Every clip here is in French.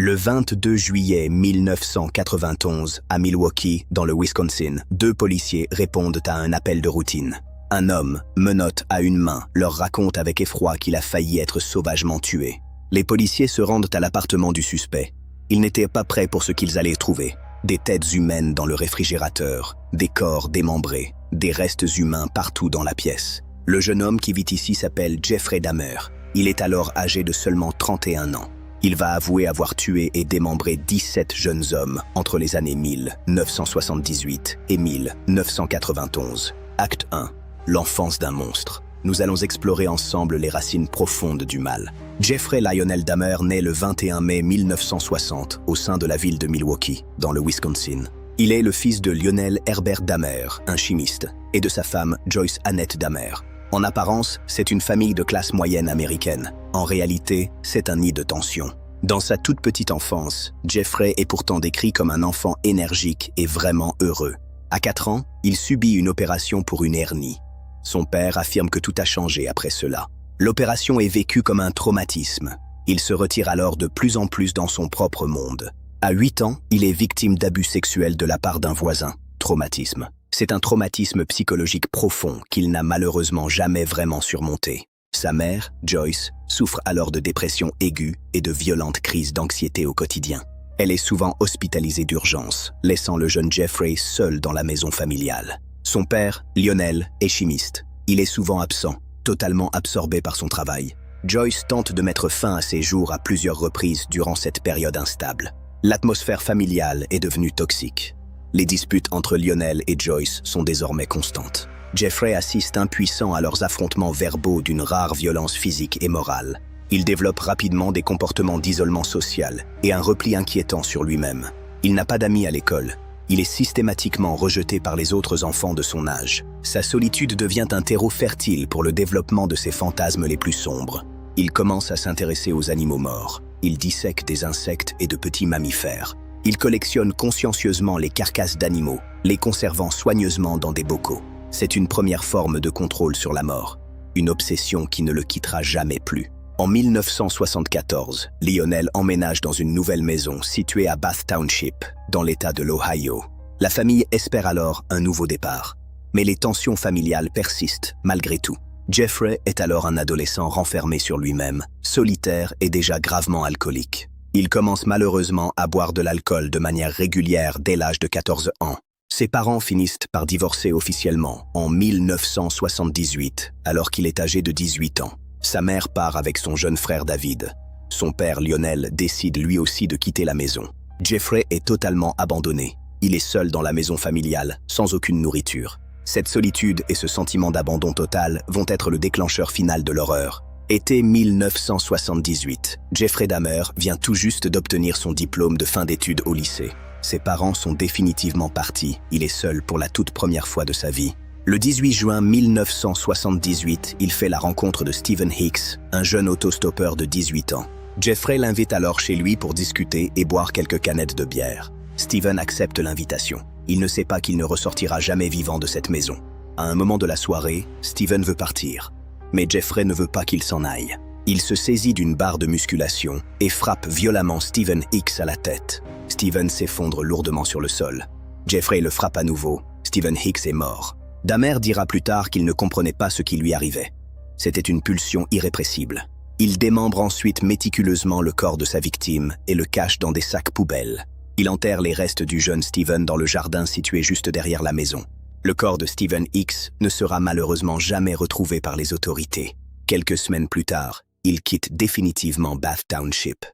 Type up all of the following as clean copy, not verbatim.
Le 22 juillet 1991, à Milwaukee, dans le Wisconsin, 2 policiers répondent à un appel de routine. Un homme, menotte à une main, leur raconte avec effroi qu'il a failli être sauvagement tué. Les policiers se rendent à l'appartement du suspect. Ils n'étaient pas prêts pour ce qu'ils allaient trouver. Des têtes humaines dans le réfrigérateur, des corps démembrés, des restes humains partout dans la pièce. Le jeune homme qui vit ici s'appelle Jeffrey Dahmer. Il est alors âgé de seulement 31 ans. Il va avouer avoir tué et démembré 17 jeunes hommes entre les années 1978 et 1991. Acte 1. L'enfance d'un monstre. Nous allons explorer ensemble les racines profondes du mal. Jeffrey Lionel Dahmer naît le 21 mai 1960 au sein de la ville de Milwaukee, dans le Wisconsin. Il est le fils de Lionel Herbert Dahmer, un chimiste, et de sa femme Joyce Annette Dahmer. En apparence, c'est une famille de classe moyenne américaine. En réalité, c'est un nid de tension. Dans sa toute petite enfance, Jeffrey est pourtant décrit comme un enfant énergique et vraiment heureux. À 4 ans, il subit une opération pour une hernie. Son père affirme que tout a changé après cela. L'opération est vécue comme un traumatisme. Il se retire alors de plus en plus dans son propre monde. À 8 ans, il est victime d'abus sexuels de la part d'un voisin. Traumatisme. C'est un traumatisme psychologique profond qu'il n'a malheureusement jamais vraiment surmonté. Sa mère, Joyce, souffre alors de dépression aiguë et de violentes crises d'anxiété au quotidien. Elle est souvent hospitalisée d'urgence, laissant le jeune Jeffrey seul dans la maison familiale. Son père, Lionel, est chimiste. Il est souvent absent, totalement absorbé par son travail. Joyce tente de mettre fin à ses jours à plusieurs reprises durant cette période instable. L'atmosphère familiale est devenue toxique. Les disputes entre Lionel et Joyce sont désormais constantes. Jeffrey assiste impuissant à leurs affrontements verbaux d'une rare violence physique et morale. Il développe rapidement des comportements d'isolement social et un repli inquiétant sur lui-même. Il n'a pas d'amis à l'école. Il est systématiquement rejeté par les autres enfants de son âge. Sa solitude devient un terreau fertile pour le développement de ses fantasmes les plus sombres. Il commence à s'intéresser aux animaux morts. Il dissèque des insectes et de petits mammifères. Il collectionne consciencieusement les carcasses d'animaux, les conservant soigneusement dans des bocaux. C'est une première forme de contrôle sur la mort, une obsession qui ne le quittera jamais plus. En 1974, Lionel emménage dans une nouvelle maison située à Bath Township, dans l'État de l'Ohio. La famille espère alors un nouveau départ. Mais les tensions familiales persistent malgré tout. Jeffrey est alors un adolescent renfermé sur lui-même, solitaire et déjà gravement alcoolique. Il commence malheureusement à boire de l'alcool de manière régulière dès l'âge de 14 ans. Ses parents finissent par divorcer officiellement en 1978, alors qu'il est âgé de 18 ans. Sa mère part avec son jeune frère David. Son père Lionel décide lui aussi de quitter la maison. Jeffrey est totalement abandonné. Il est seul dans la maison familiale, sans aucune nourriture. Cette solitude et ce sentiment d'abandon total vont être le déclencheur final de l'horreur. Été 1978, Jeffrey Dahmer vient tout juste d'obtenir son diplôme de fin d'études au lycée. Ses parents sont définitivement partis, il est seul pour la toute première fois de sa vie. Le 18 juin 1978, il fait la rencontre de Stephen Hicks, un jeune autostoppeur de 18 ans. Jeffrey l'invite alors chez lui pour discuter et boire quelques canettes de bière. Stephen accepte l'invitation. Il ne sait pas qu'il ne ressortira jamais vivant de cette maison. À un moment de la soirée, Stephen veut partir. Mais Jeffrey ne veut pas qu'il s'en aille. Il se saisit d'une barre de musculation et frappe violemment Stephen Hicks à la tête. Stephen s'effondre lourdement sur le sol. Jeffrey le frappe à nouveau. Stephen Hicks est mort. Dahmer dira plus tard qu'il ne comprenait pas ce qui lui arrivait. C'était une pulsion irrépressible. Il démembre ensuite méticuleusement le corps de sa victime et le cache dans des sacs poubelles. Il enterre les restes du jeune Stephen dans le jardin situé juste derrière la maison. Le corps de Stephen Hicks ne sera malheureusement jamais retrouvé par les autorités. Quelques semaines plus tard, il quitte définitivement Bath Township.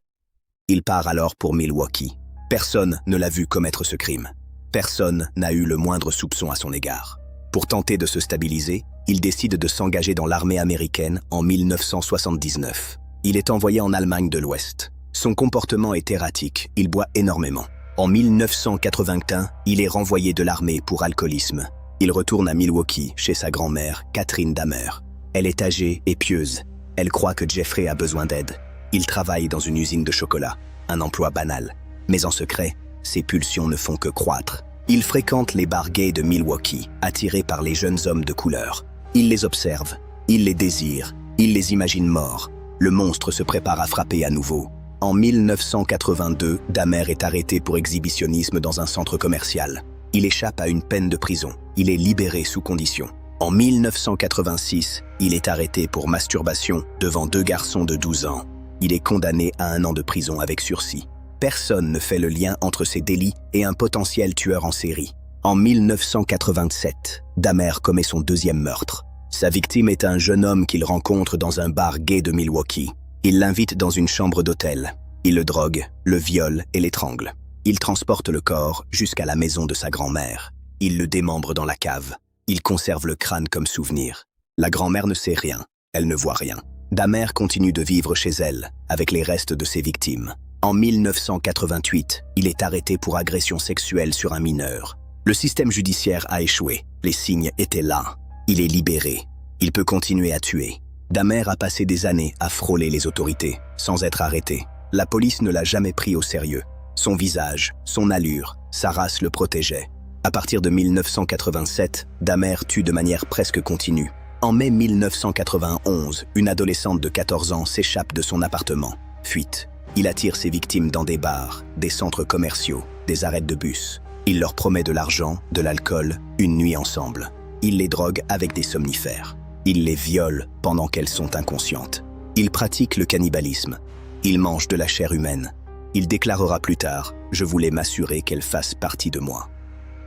Il part alors pour Milwaukee. Personne ne l'a vu commettre ce crime. Personne n'a eu le moindre soupçon à son égard. Pour tenter de se stabiliser, il décide de s'engager dans l'armée américaine en 1979. Il est envoyé en Allemagne de l'Ouest. Son comportement est erratique, il boit énormément. En 1981, il est renvoyé de l'armée pour alcoolisme. Il retourne à Milwaukee, chez sa grand-mère, Catherine Dahmer. Elle est âgée et pieuse. Elle croit que Jeffrey a besoin d'aide. Il travaille dans une usine de chocolat, un emploi banal. Mais en secret, ses pulsions ne font que croître. Il fréquente les bars gays de Milwaukee, attiré par les jeunes hommes de couleur. Il les observe, il les désire, il les imagine morts. Le monstre se prépare à frapper à nouveau. En 1982, Dahmer est arrêté pour exhibitionnisme dans un centre commercial. Il échappe à une peine de prison. Il est libéré sous condition. En 1986, il est arrêté pour masturbation devant 2 garçons de 12 ans. Il est condamné à 1 an de prison avec sursis. Personne ne fait le lien entre ces délits et un potentiel tueur en série. En 1987, Dahmer commet son 2e meurtre. Sa victime est un jeune homme qu'il rencontre dans un bar gay de Milwaukee. Il l'invite dans une chambre d'hôtel. Il le drogue, le viole et l'étrangle. Il transporte le corps jusqu'à la maison de sa grand-mère. Il le démembre dans la cave. Il conserve le crâne comme souvenir. La grand-mère ne sait rien. Elle ne voit rien. Dahmer continue de vivre chez elle, avec les restes de ses victimes. En 1988, il est arrêté pour agression sexuelle sur un mineur. Le système judiciaire a échoué. Les signes étaient là. Il est libéré. Il peut continuer à tuer. Dahmer a passé des années à frôler les autorités, sans être arrêté. La police ne l'a jamais pris au sérieux. Son visage, son allure, sa race le protégeaient. À partir de 1987, Dahmer tue de manière presque continue. En mai 1991, une adolescente de 14 ans s'échappe de son appartement. Fuite. Il attire ses victimes dans des bars, des centres commerciaux, des arrêts de bus. Il leur promet de l'argent, de l'alcool, une nuit ensemble. Il les drogue avec des somnifères. Il les viole pendant qu'elles sont inconscientes. Il pratique le cannibalisme. Il mange de la chair humaine. Il déclarera plus tard « Je voulais m'assurer qu'elles fassent partie de moi ».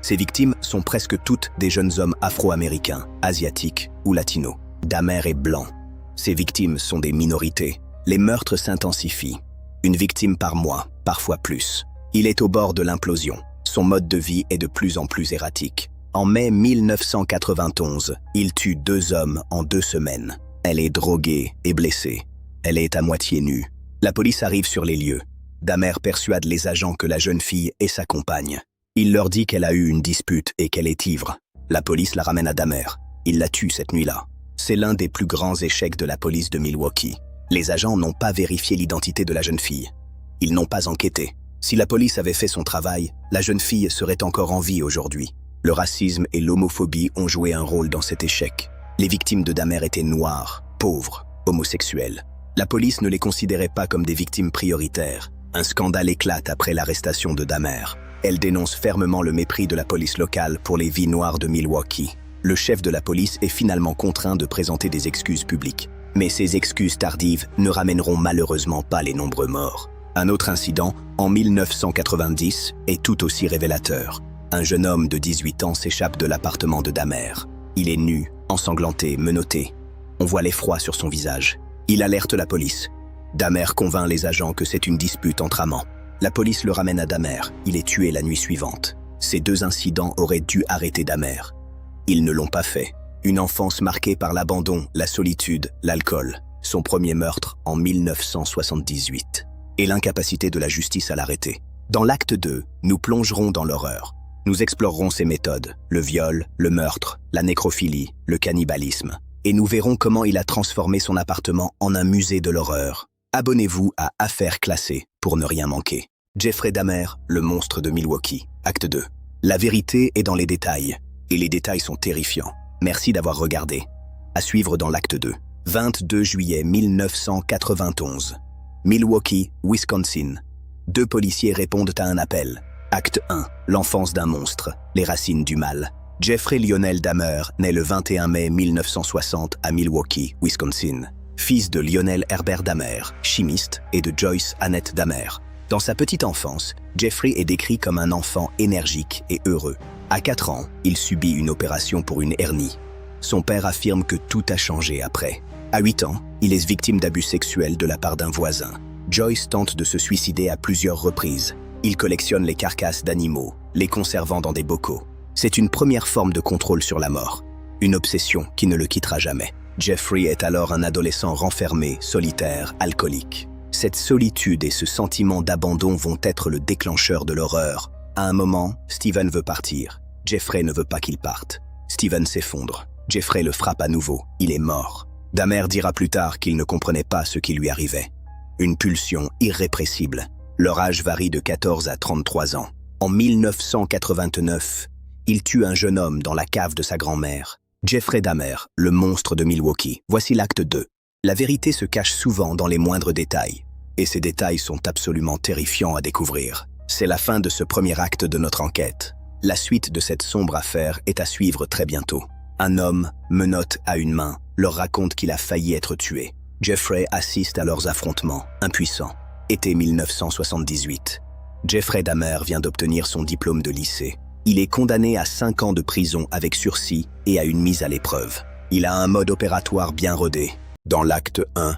Ses victimes sont presque toutes des jeunes hommes afro-américains, asiatiques ou latinos. Dahmer est blanc. Ses victimes sont des minorités. Les meurtres s'intensifient. Une victime par mois, parfois plus. Il est au bord de l'implosion. Son mode de vie est de plus en plus erratique. En mai 1991, il tue 2 hommes en 2 semaines. Elle est droguée et blessée. Elle est à moitié nue. La police arrive sur les lieux. Dahmer persuade les agents que la jeune fille est sa compagne. Il leur dit qu'elle a eu une dispute et qu'elle est ivre. La police la ramène à Dahmer. Il la tue cette nuit-là. C'est l'un des plus grands échecs de la police de Milwaukee. Les agents n'ont pas vérifié l'identité de la jeune fille. Ils n'ont pas enquêté. Si la police avait fait son travail, la jeune fille serait encore en vie aujourd'hui. Le racisme et l'homophobie ont joué un rôle dans cet échec. Les victimes de Dahmer étaient noires, pauvres, homosexuelles. La police ne les considérait pas comme des victimes prioritaires. Un scandale éclate après l'arrestation de Dahmer. Elle dénonce fermement le mépris de la police locale pour les vies noires de Milwaukee. Le chef de la police est finalement contraint de présenter des excuses publiques. Mais ces excuses tardives ne ramèneront malheureusement pas les nombreux morts. Un autre incident, en 1990, est tout aussi révélateur. Un jeune homme de 18 ans s'échappe de l'appartement de Dahmer. Il est nu, ensanglanté, menotté. On voit l'effroi sur son visage. Il alerte la police. Dahmer convainc les agents que c'est une dispute entre amants. La police le ramène à Dahmer. Il est tué la nuit suivante. Ces 2 incidents auraient dû arrêter Dahmer. Ils ne l'ont pas fait. Une enfance marquée par l'abandon, la solitude, l'alcool. Son premier meurtre en 1978. Et l'incapacité de la justice à l'arrêter. Dans l'acte 2, nous plongerons dans l'horreur. Nous explorerons ses méthodes, le viol, le meurtre, la nécrophilie, le cannibalisme. Et nous verrons comment il a transformé son appartement en un musée de l'horreur. Abonnez-vous à Affaires classées pour ne rien manquer. Jeffrey Dahmer, le monstre de Milwaukee, acte 2. La vérité est dans les détails, et les détails sont terrifiants. Merci d'avoir regardé. À suivre dans l'acte 2. 22 juillet 1991. Milwaukee, Wisconsin. 2 policiers répondent à un appel. Acte 1. L'enfance d'un monstre. Les racines du mal. Jeffrey Lionel Dahmer naît le 21 mai 1960 à Milwaukee, Wisconsin. Fils de Lionel Herbert Dahmer, chimiste, et de Joyce Annette Dahmer. Dans sa petite enfance, Jeffrey est décrit comme un enfant énergique et heureux. À 4 ans, il subit une opération pour une hernie. Son père affirme que tout a changé après. À 8 ans, il est victime d'abus sexuels de la part d'un voisin. Joyce tente de se suicider à plusieurs reprises. Il collectionne les carcasses d'animaux, les conservant dans des bocaux. C'est une première forme de contrôle sur la mort. Une obsession qui ne le quittera jamais. Jeffrey est alors un adolescent renfermé, solitaire, alcoolique. Cette solitude et ce sentiment d'abandon vont être le déclencheur de l'horreur. À un moment, Steven veut partir. Jeffrey ne veut pas qu'il parte. Steven s'effondre. Jeffrey le frappe à nouveau. Il est mort. Dahmer dira plus tard qu'il ne comprenait pas ce qui lui arrivait. Une pulsion irrépressible. Leur âge varie de 14 à 33 ans. En 1989, il tue un jeune homme dans la cave de sa grand-mère. Jeffrey Dahmer, le monstre de Milwaukee. Voici l'acte 2. La vérité se cache souvent dans les moindres détails. Et ces détails sont absolument terrifiants à découvrir. C'est la fin de ce premier acte de notre enquête. La suite de cette sombre affaire est à suivre très bientôt. Un homme, menotte à une main, leur raconte qu'il a failli être tué. Jeffrey assiste à leurs affrontements, impuissant. Été 1978. Jeffrey Dahmer vient d'obtenir son diplôme de lycée. Il est condamné à 5 ans de prison avec sursis et à une mise à l'épreuve. Il a un mode opératoire bien rodé. Dans l'acte 1,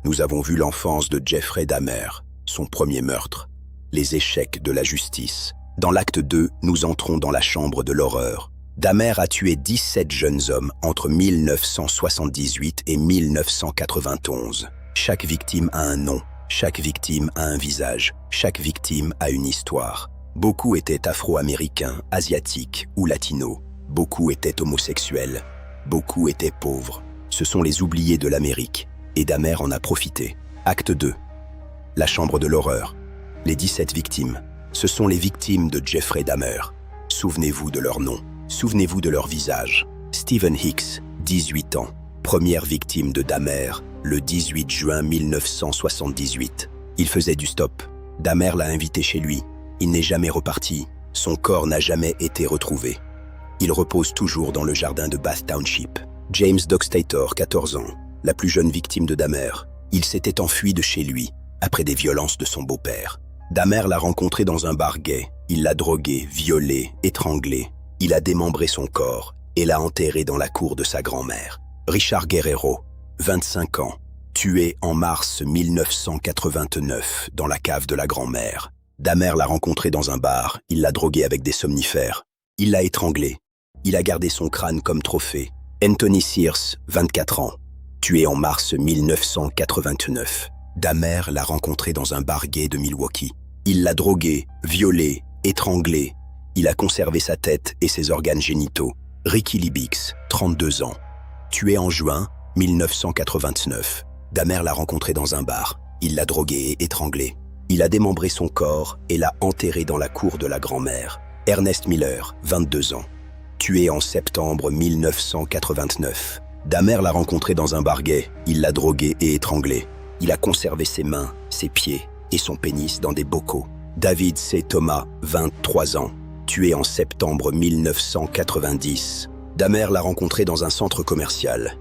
nous avons vu l'enfance de Jeffrey Dahmer, son premier meurtre, les échecs de la justice. Dans l'acte 2, nous entrons dans la chambre de l'horreur. Dahmer a tué 17 jeunes hommes entre 1978 et 1991. Chaque victime a un nom, chaque victime a un visage, chaque victime a une histoire. Beaucoup étaient afro-américains, asiatiques ou latinos. Beaucoup étaient homosexuels. Beaucoup étaient pauvres. Ce sont les oubliés de l'Amérique. Et Dahmer en a profité. Acte 2. La chambre de l'horreur. Les 17 victimes. Ce sont les victimes de Jeffrey Dahmer. Souvenez-vous de leur nom. Souvenez-vous de leur visage. Stephen Hicks, 18 ans. Première victime de Dahmer, le 18 juin 1978. Il faisait du stop. Dahmer l'a invité chez lui. Il n'est jamais reparti. Son corps n'a jamais été retrouvé. Il repose toujours dans le jardin de Bath Township. James Dockstader, 14 ans, la plus jeune victime de Dahmer. Il s'était enfui de chez lui, après des violences de son beau-père. Dahmer l'a rencontré dans un bar gay. Il l'a drogué, violé, étranglé. Il a démembré son corps et l'a enterré dans la cour de sa grand-mère. Richard Guerrero, 25 ans, tué en mars 1989 dans la cave de la grand-mère. Dahmer l'a rencontré dans un bar, il l'a drogué avec des somnifères. Il l'a étranglé. Il a gardé son crâne comme trophée. Anthony Sears, 24 ans, tué en mars 1989. Dahmer l'a rencontré dans un bar gay de Milwaukee. Il l'a drogué, violé, étranglé. Il a conservé sa tête et ses organes génitaux. Ricky Libix, 32 ans, tué en juin 1989. Dahmer l'a rencontré dans un bar. Il l'a drogué et étranglé. Il a démembré son corps et l'a enterré dans la cour de la grand-mère. Ernest Miller, 22 ans, tué en septembre 1989. Dahmer l'a rencontré dans un bar gay. Il l'a drogué et étranglé. Il a conservé ses mains, ses pieds et son pénis dans des bocaux. David C. Thomas, 23 ans, tué en septembre 1990. Dahmer l'a rencontré dans un centre commercial.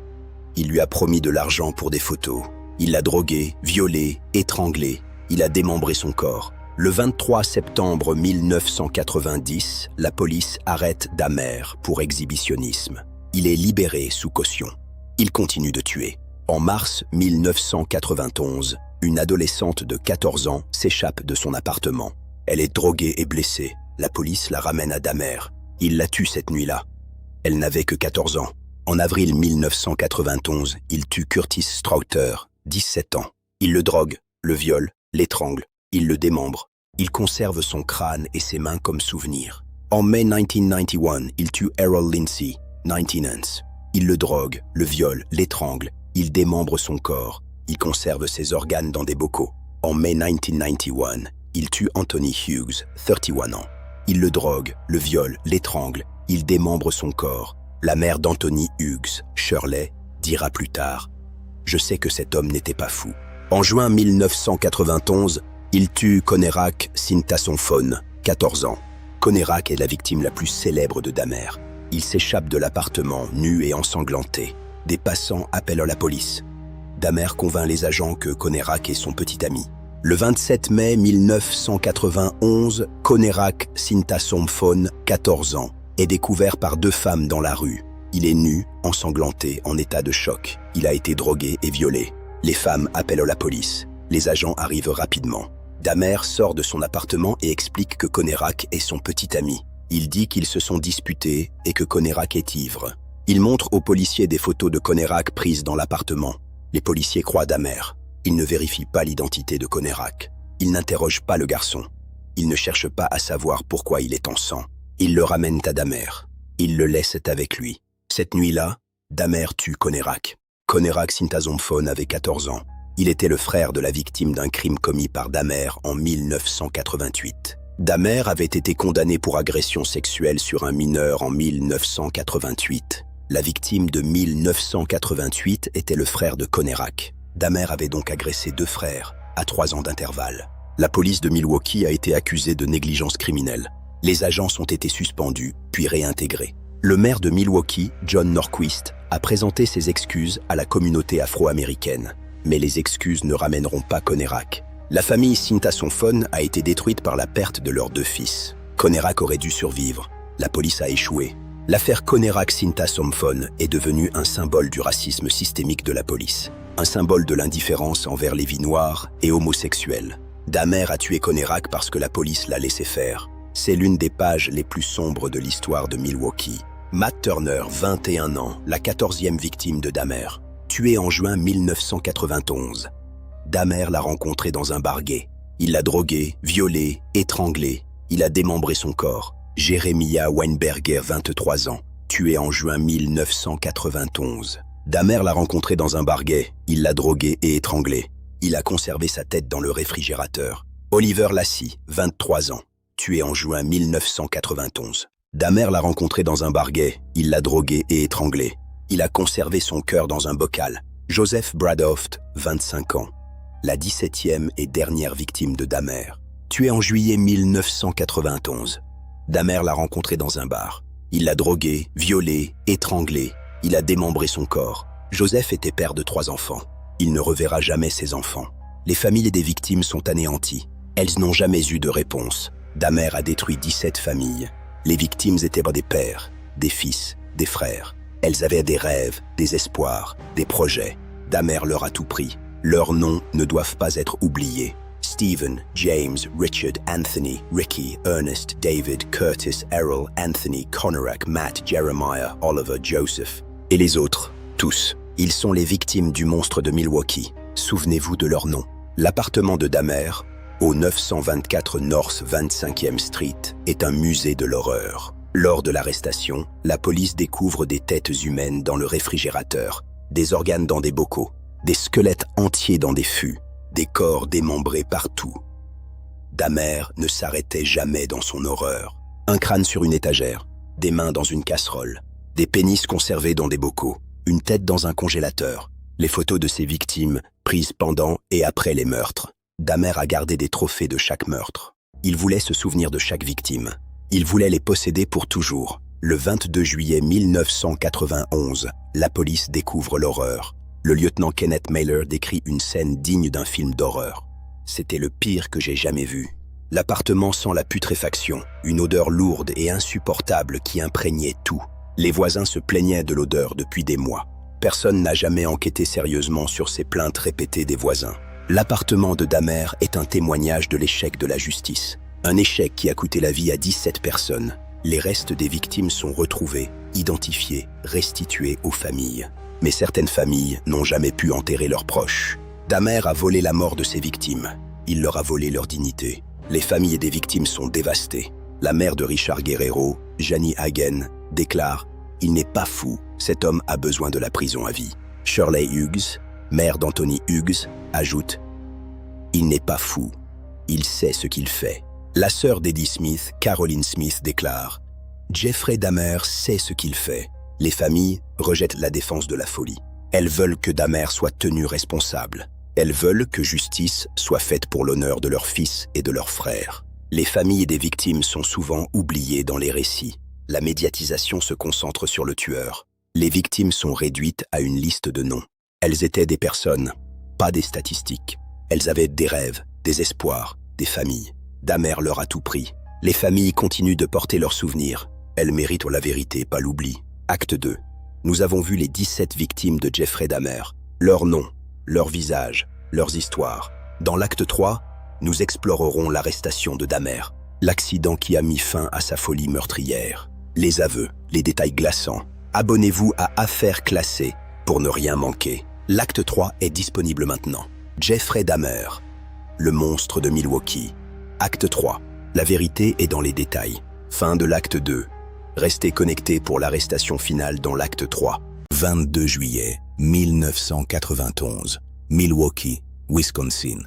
Il lui a promis de l'argent pour des photos. Il l'a drogué, violé, étranglé. Il a démembré son corps. Le 23 septembre 1990, la police arrête Dahmer pour exhibitionnisme. Il est libéré sous caution. Il continue de tuer. En mars 1991, une adolescente de 14 ans s'échappe de son appartement. Elle est droguée et blessée. La police la ramène à Dahmer. Il la tue cette nuit-là. Elle n'avait que 14 ans. En avril 1991, il tue Curtis Straughter, 17 ans. Il le drogue, le viole, l'étrangle, il le démembre. Il conserve son crâne et ses mains comme souvenir. En mai 1991, il tue Errol Lindsay, 19 ans. Il le drogue, le viole, l'étrangle, il démembre son corps. Il conserve ses organes dans des bocaux. En mai 1991, il tue Anthony Hughes, 31 ans. Il le drogue, le viole, l'étrangle, il démembre son corps. La mère d'Anthony Hughes, Shirley, dira plus tard « Je sais que cet homme n'était pas fou ». En juin 1991, il tue Conerak Sintasomphone, 14 ans. Conerak est la victime la plus célèbre de Dahmer. Il s'échappe de l'appartement, nu et ensanglanté. Des passants appellent la police. Dahmer convainc les agents que Conerak est son petit ami. Le 27 mai 1991, Conerak Sintasomphone, 14 ans, est découvert par 2 femmes dans la rue. Il est nu, ensanglanté, en état de choc. Il a été drogué et violé. Les femmes appellent la police. Les agents arrivent rapidement. Dahmer sort de son appartement et explique que Conerak est son petit ami. Il dit qu'ils se sont disputés et que Conerak est ivre. Il montre aux policiers des photos de Conerak prises dans l'appartement. Les policiers croient Dahmer. Ils ne vérifient pas l'identité de Conerak. Ils n'interrogent pas le garçon. Ils ne cherchent pas à savoir pourquoi il est en sang. Ils le ramènent à Dahmer. Ils le laissent avec lui. Cette nuit-là, Dahmer tue Conerak. Conerak Sintasomphone avait 14 ans. Il était le frère de la victime d'un crime commis par Dahmer en 1988. Dahmer avait été condamné pour agression sexuelle sur un mineur en 1988. La victime de 1988 était le frère de Conerak. Dahmer avait donc agressé 2 frères. à 3 ans d'intervalle. La police de Milwaukee a été accusée de négligence criminelle. Les agents ont été suspendus, puis réintégrés. Le maire de Milwaukee, John Norquist, a présenté ses excuses à la communauté afro-américaine. Mais les excuses ne ramèneront pas Conérac. La famille Sinta-Somphone a été détruite par la perte de leurs 2 fils. Conérac aurait dû survivre. La police a échoué. L'affaire Conérac-Sinta-Somphone est devenue un symbole du racisme systémique de la police. Un symbole de l'indifférence envers les vies noires et homosexuelles. Dahmer a tué Conérac parce que la police l'a laissé faire. C'est l'une des pages les plus sombres de l'histoire de Milwaukee. Matt Turner, 21 ans, la 14e victime de Dahmer. Tué en juin 1991. Dahmer l'a rencontré dans un bar gay. Il l'a drogué, violé, étranglé. Il a démembré son corps. Jeremiah Weinberger, 23 ans, tué en juin 1991. Dahmer l'a rencontré dans un bar gay. Il l'a drogué et étranglé. Il a conservé sa tête dans le réfrigérateur. Oliver Lassie, 23 ans, tué en juin 1991. Dahmer l'a rencontré dans un bar gay. Il l'a drogué et étranglé. Il a conservé son cœur dans un bocal. Joseph Bradoft, 25 ans, la 17e et dernière victime de Dahmer, tué en juillet 1991. Dahmer l'a rencontré dans un bar. Il l'a drogué, violé, étranglé. Il a démembré son corps. Joseph était père de 3 enfants. Il ne reverra jamais ses enfants. Les familles des victimes sont anéanties. Elles n'ont jamais eu de réponse. Dahmer a détruit 17 familles. Les victimes étaient des pères, des fils, des frères. Elles avaient des rêves, des espoirs, des projets. Dahmer leur a tout pris. Leurs noms ne doivent pas être oubliés. Stephen, James, Richard, Anthony, Ricky, Ernest, David, Curtis, Errol, Anthony, Conérac, Matt, Jeremiah, Oliver, Joseph. Et les autres, tous. Ils sont les victimes du monstre de Milwaukee. Souvenez-vous de leurs noms. L'appartement de Dahmer, au 924 North 25e Street, est un musée de l'horreur. Lors de l'arrestation, la police découvre des têtes humaines dans le réfrigérateur, des organes dans des bocaux, des squelettes entiers dans des fûts, des corps démembrés partout. Dahmer ne s'arrêtait jamais dans son horreur. Un crâne sur une étagère, des mains dans une casserole, des pénis conservés dans des bocaux, une tête dans un congélateur, les photos de ses victimes prises pendant et après les meurtres. Dahmer a gardé des trophées de chaque meurtre. Il voulait se souvenir de chaque victime. Il voulait les posséder pour toujours. Le 22 juillet 1991, la police découvre l'horreur. Le lieutenant Kenneth Mailer décrit une scène digne d'un film d'horreur. C'était le pire que j'ai jamais vu. L'appartement sent la putréfaction, une odeur lourde et insupportable qui imprégnait tout. Les voisins se plaignaient de l'odeur depuis des mois. Personne n'a jamais enquêté sérieusement sur ces plaintes répétées des voisins. L'appartement de Dahmer est un témoignage de l'échec de la justice. Un échec qui a coûté la vie à 17 personnes. Les restes des victimes sont retrouvés, identifiés, restitués aux familles. Mais certaines familles n'ont jamais pu enterrer leurs proches. Dahmer a volé la mort de ses victimes. Il leur a volé leur dignité. Les familles des victimes sont dévastées. La mère de Richard Guerrero, Janie Hagen, déclare « Il n'est pas fou, cet homme a besoin de la prison à vie ». Shirley Hughes, mère d'Anthony Hughes, ajoute « Il n'est pas fou, il sait ce qu'il fait ». La sœur d'Eddie Smith, Caroline Smith, déclare « Jeffrey Dahmer sait ce qu'il fait ». Les familles rejettent la défense de la folie. Elles veulent que Dahmer soit tenu responsable. Elles veulent que justice soit faite pour l'honneur de leurs fils et de leurs frères. Les familles des victimes sont souvent oubliées dans les récits. La médiatisation se concentre sur le tueur. Les victimes sont réduites à une liste de noms. Elles étaient des personnes, pas des statistiques. Elles avaient des rêves, des espoirs, des familles. Dahmer leur a tout pris. Les familles continuent de porter leurs souvenirs. Elles méritent la vérité, pas l'oubli. Acte 2. Nous avons vu les 17 victimes de Jeffrey Dahmer. Leurs noms, leurs visages, leurs histoires. Dans l'acte 3, nous explorerons l'arrestation de Dahmer. L'accident qui a mis fin à sa folie meurtrière. Les aveux, les détails glaçants. Abonnez-vous à Affaires classées pour ne rien manquer. L'acte 3 est disponible maintenant. Jeffrey Dahmer, le monstre de Milwaukee. Acte 3. La vérité est dans les détails. Fin de l'acte 2. Restez connectés pour l'arrestation finale dans l'acte 3. 22 juillet 1991. Milwaukee, Wisconsin.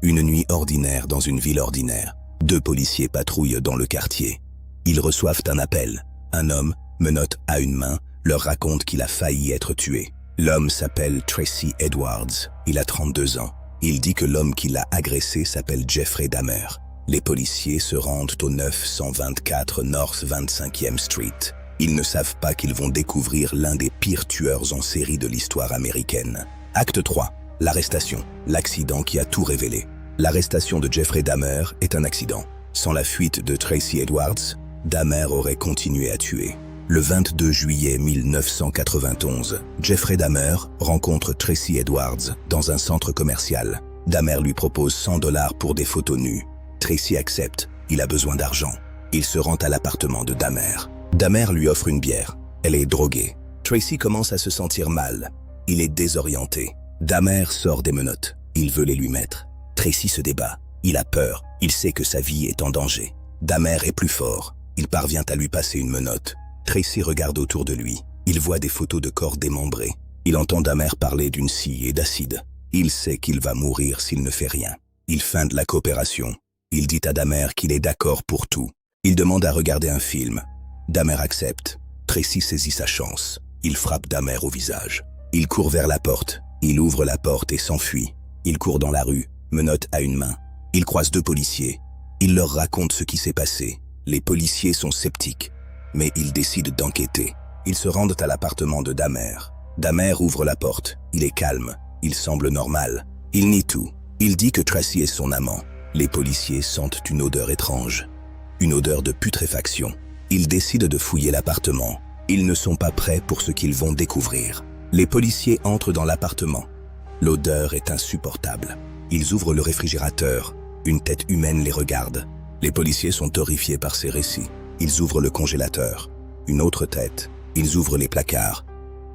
Une nuit ordinaire dans une ville ordinaire. 2 policiers patrouillent dans le quartier. Ils reçoivent un appel. Un homme, menottes à une main, leur raconte qu'il a failli être tué. L'homme s'appelle Tracy Edwards. Il a 32 ans. Il dit que l'homme qui l'a agressé s'appelle Jeffrey Dahmer. Les policiers se rendent au 924 North 25e Street. Ils ne savent pas qu'ils vont découvrir l'un des pires tueurs en série de l'histoire américaine. Acte 3. L'arrestation. L'accident qui a tout révélé. L'arrestation de Jeffrey Dahmer est un accident. Sans la fuite de Tracy Edwards, Dahmer aurait continué à tuer. Le 22 juillet 1991, Jeffrey Dahmer rencontre Tracy Edwards dans un centre commercial. Dahmer lui propose $100 pour des photos nues. Tracy accepte, il a besoin d'argent. Il se rend à l'appartement de Dahmer. Dahmer lui offre une bière. Elle est droguée. Tracy commence à se sentir mal. Il est désorienté. Dahmer sort des menottes. Il veut les lui mettre. Tracy se débat. Il a peur. Il sait que sa vie est en danger. Dahmer est plus fort. Il parvient à lui passer une menotte. Tracy regarde autour de lui. Il voit des photos de corps démembrés. Il entend Dahmer parler d'une scie et d'acide. Il sait qu'il va mourir s'il ne fait rien. Il feinte la coopération. Il dit à Dahmer qu'il est d'accord pour tout. Il demande à regarder un film. Dahmer accepte. Tracy saisit sa chance. Il frappe Dahmer au visage. Il court vers la porte. Il ouvre la porte et s'enfuit. Il court dans la rue, menotte à une main. Il croise 2 policiers. Il leur raconte ce qui s'est passé. Les policiers sont sceptiques, mais ils décident d'enquêter. Ils se rendent à l'appartement de Dahmer. Dahmer ouvre la porte. Il est calme. Il semble normal. Il nie tout. Il dit que Tracy est son amant. Les policiers sentent une odeur étrange. Une odeur de putréfaction. Ils décident de fouiller l'appartement. Ils ne sont pas prêts pour ce qu'ils vont découvrir. Les policiers entrent dans l'appartement. L'odeur est insupportable. Ils ouvrent le réfrigérateur. Une tête humaine les regarde. Les policiers sont horrifiés par ces récits. Ils ouvrent le congélateur. Une autre tête. Ils ouvrent les placards.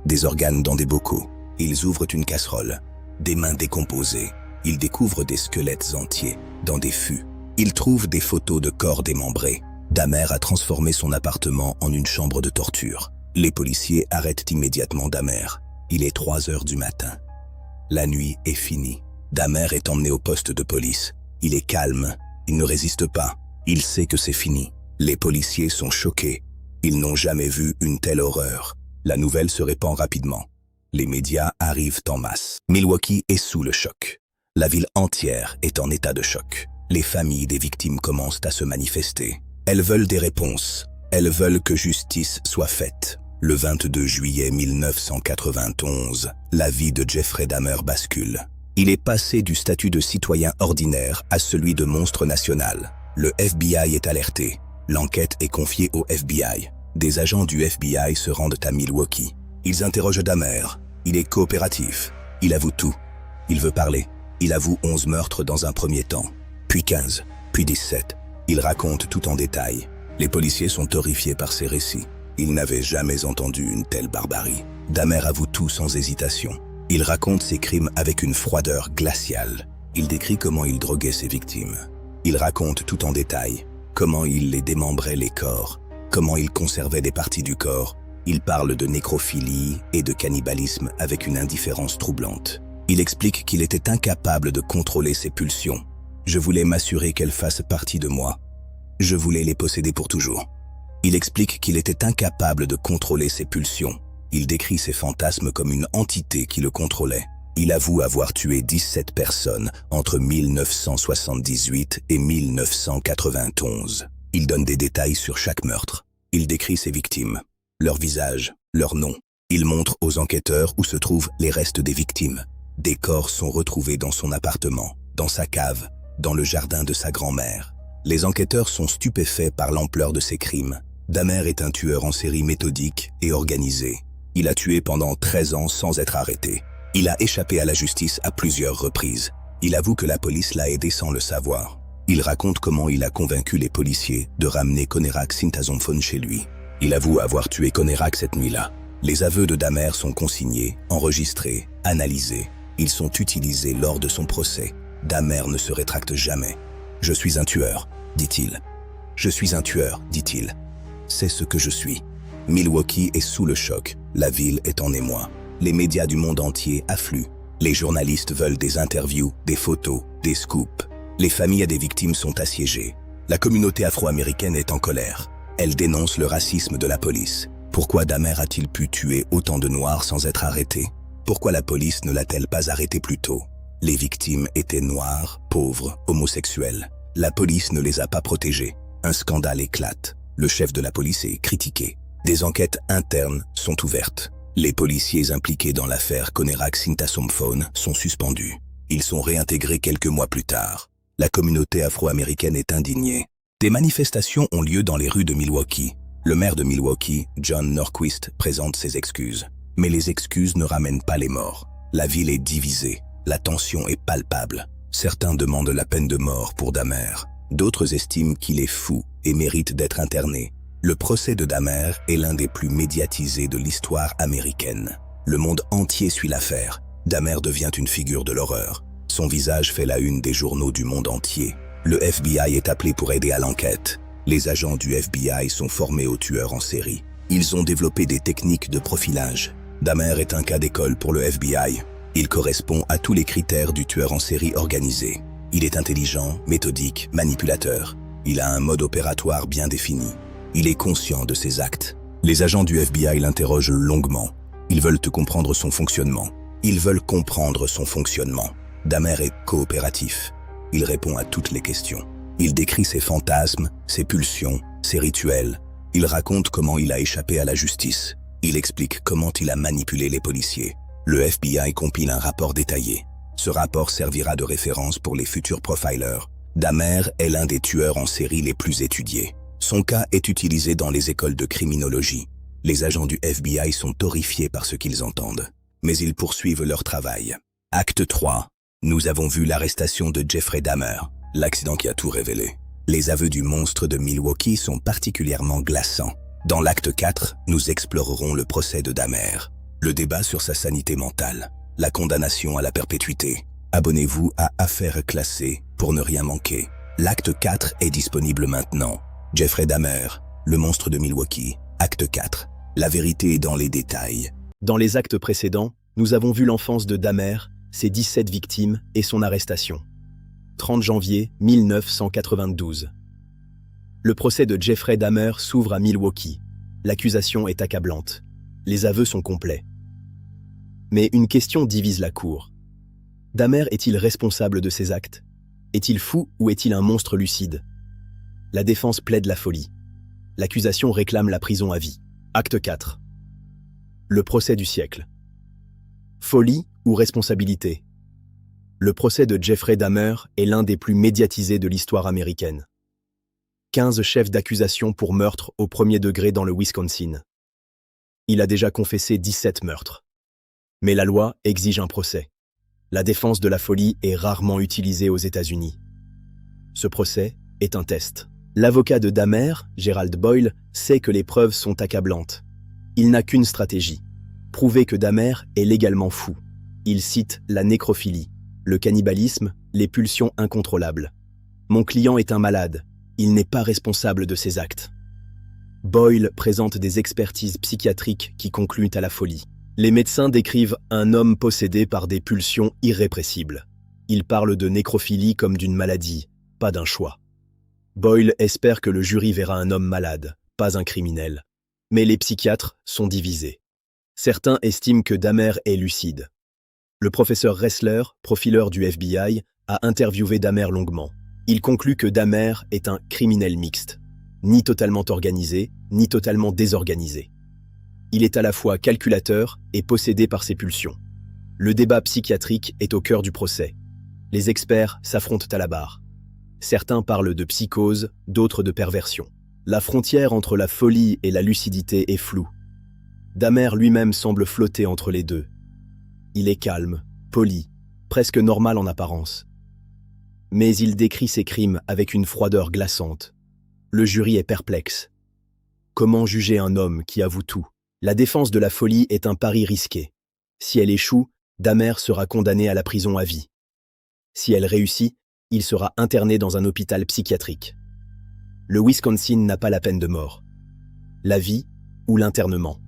Des organes dans des bocaux. Ils ouvrent une casserole. Des mains décomposées. Ils découvrent des squelettes entiers, dans des fûts. Ils trouvent des photos de corps démembrés. Dahmer a transformé son appartement en une chambre de torture. Les policiers arrêtent immédiatement Dahmer. Il est 3 heures du matin. La nuit est finie. Dahmer est emmené au poste de police. Il est calme. Il ne résiste pas. Il sait que c'est fini. Les policiers sont choqués. Ils n'ont jamais vu une telle horreur. La nouvelle se répand rapidement. Les médias arrivent en masse. Milwaukee est sous le choc. La ville entière est en état de choc. Les familles des victimes commencent à se manifester. Elles veulent des réponses. Elles veulent que justice soit faite. Le 22 juillet 1991, la vie de Jeffrey Dahmer bascule. Il est passé du statut de citoyen ordinaire à celui de monstre national. Le FBI est alerté. L'enquête est confiée au FBI. Des agents du FBI se rendent à Milwaukee. Ils interrogent Dahmer. Il est coopératif. Il avoue tout. Il veut parler. Il avoue 11 meurtres dans un premier temps, puis 15, puis 17. Il raconte tout en détail. Les policiers sont horrifiés par ces récits. Ils n'avaient jamais entendu une telle barbarie. Dahmer avoue tout sans hésitation. Il raconte ses crimes avec une froideur glaciale. Il décrit comment il droguait ses victimes. Il raconte tout en détail. Comment il les démembrait les corps. Comment il conservait des parties du corps. Il parle de nécrophilie et de cannibalisme avec une indifférence troublante. Il explique qu'il était incapable de contrôler ses pulsions. Je voulais m'assurer qu'elles fassent partie de moi. Je voulais les posséder pour toujours. Il explique qu'il était incapable de contrôler ses pulsions. Il décrit ses fantasmes comme une entité qui le contrôlait. Il avoue avoir tué 17 personnes entre 1978 et 1991. Il donne des détails sur chaque meurtre. Il décrit ses victimes, leur visage, leur nom. Il montre aux enquêteurs où se trouvent les restes des victimes. Des corps sont retrouvés dans son appartement, dans sa cave, dans le jardin de sa grand-mère. Les enquêteurs sont stupéfaits par l'ampleur de ses crimes. Dahmer est un tueur en série méthodique et organisé. Il a tué pendant 13 ans sans être arrêté. Il a échappé à la justice à plusieurs reprises. Il avoue que la police l'a aidé sans le savoir. Il raconte comment il a convaincu les policiers de ramener Conerak Sinthasomphone chez lui. Il avoue avoir tué Conerak cette nuit-là. Les aveux de Dahmer sont consignés, enregistrés, analysés. Ils sont utilisés lors de son procès. Dahmer ne se rétracte jamais. « Je suis un tueur », dit-il. « Je suis un tueur », dit-il. C'est ce que je suis. Milwaukee est sous le choc. La ville est en émoi. Les médias du monde entier affluent. Les journalistes veulent des interviews, des photos, des scoops. Les familles des victimes sont assiégées. La communauté afro-américaine est en colère. Elle dénonce le racisme de la police. Pourquoi Dahmer a-t-il pu tuer autant de Noirs sans être arrêté? Pourquoi la police ne l'a-t-elle pas arrêté plus tôt? Les victimes étaient noires, pauvres, homosexuels. La police ne les a pas protégés. Un scandale éclate. Le chef de la police est critiqué. Des enquêtes internes sont ouvertes. Les policiers impliqués dans l'affaire Conerac-Sintasomphone sont suspendus. Ils sont réintégrés quelques mois plus tard. La communauté afro-américaine est indignée. Des manifestations ont lieu dans les rues de Milwaukee. Le maire de Milwaukee, John Norquist, présente ses excuses. Mais les excuses ne ramènent pas les morts. La ville est divisée. La tension est palpable. Certains demandent la peine de mort pour Dahmer. D'autres estiment qu'il est fou et mérite d'être interné. Le procès de Dahmer est l'un des plus médiatisés de l'histoire américaine. Le monde entier suit l'affaire. Dahmer devient une figure de l'horreur. Son visage fait la une des journaux du monde entier. Le FBI est appelé pour aider à l'enquête. Les agents du FBI sont formés aux tueurs en série. Ils ont développé des techniques de profilage. Dahmer est un cas d'école pour le FBI. Il correspond à tous les critères du tueur en série organisé. Il est intelligent, méthodique, manipulateur. Il a un mode opératoire bien défini. Il est conscient de ses actes. Les agents du FBI l'interrogent longuement. Ils veulent comprendre son fonctionnement. Dahmer est coopératif. Il répond à toutes les questions. Il décrit ses fantasmes, ses pulsions, ses rituels. Il raconte comment il a échappé à la justice. Il explique comment il a manipulé les policiers. Le FBI compile un rapport détaillé. Ce rapport servira de référence pour les futurs profilers. Dahmer est l'un des tueurs en série les plus étudiés. Son cas est utilisé dans les écoles de criminologie. Les agents du FBI sont horrifiés par ce qu'ils entendent. Mais ils poursuivent leur travail. Acte 3. Nous avons vu l'arrestation de Jeffrey Dahmer, l'accident qui a tout révélé. Les aveux du monstre de Milwaukee sont particulièrement glaçants. Dans l'acte 4, nous explorerons le procès de Dahmer. Le débat sur sa sanité mentale, la condamnation à la perpétuité. Abonnez-vous à Affaires classées pour ne rien manquer. L'acte 4 est disponible maintenant. Jeffrey Dahmer, le monstre de Milwaukee. Acte 4. La vérité est dans les détails. Dans les actes précédents, nous avons vu l'enfance de Dahmer, ses 17 victimes et son arrestation. 30 janvier 1992. Le procès de Jeffrey Dahmer s'ouvre à Milwaukee. L'accusation est accablante. Les aveux sont complets. Mais une question divise la cour. Dahmer est-il responsable de ses actes? Est-il fou ou est-il un monstre lucide? La défense plaide la folie. L'accusation réclame la prison à vie. Acte 4. Le procès du siècle. Folie ou responsabilité? Le procès de Jeffrey Dahmer est l'un des plus médiatisés de l'histoire américaine. 15 chefs d'accusation pour meurtre au premier degré dans le Wisconsin. Il a déjà confessé 17 meurtres. Mais la loi exige un procès. La défense de la folie est rarement utilisée aux États-Unis. Ce procès est un test. L'avocat de Dahmer, Gerald Boyle, sait que les preuves sont accablantes. Il n'a qu'une stratégie. Prouver que Dahmer est légalement fou. Il cite la nécrophilie, le cannibalisme, les pulsions incontrôlables. Mon client est un malade. Il n'est pas responsable de ses actes. Boyle présente des expertises psychiatriques qui concluent à la folie. Les médecins décrivent un homme possédé par des pulsions irrépressibles. Ils parlent de nécrophilie comme d'une maladie, pas d'un choix. Boyle espère que le jury verra un homme malade, pas un criminel. Mais les psychiatres sont divisés. Certains estiment que Dahmer est lucide. Le professeur Ressler, profileur du FBI, a interviewé Dahmer longuement. Il conclut que Dahmer est un criminel mixte, ni totalement organisé, ni totalement désorganisé. Il est à la fois calculateur et possédé par ses pulsions. Le débat psychiatrique est au cœur du procès. Les experts s'affrontent à la barre. Certains parlent de psychose, d'autres de perversion. La frontière entre la folie et la lucidité est floue. Dahmer lui-même semble flotter entre les deux. Il est calme, poli, presque normal en apparence. Mais il décrit ses crimes avec une froideur glaçante. Le jury est perplexe. Comment juger un homme qui avoue tout? La défense de la folie est un pari risqué. Si elle échoue, Dahmer sera condamné à la prison à vie. Si elle réussit, il sera interné dans un hôpital psychiatrique. Le Wisconsin n'a pas la peine de mort. La vie ou l'internement.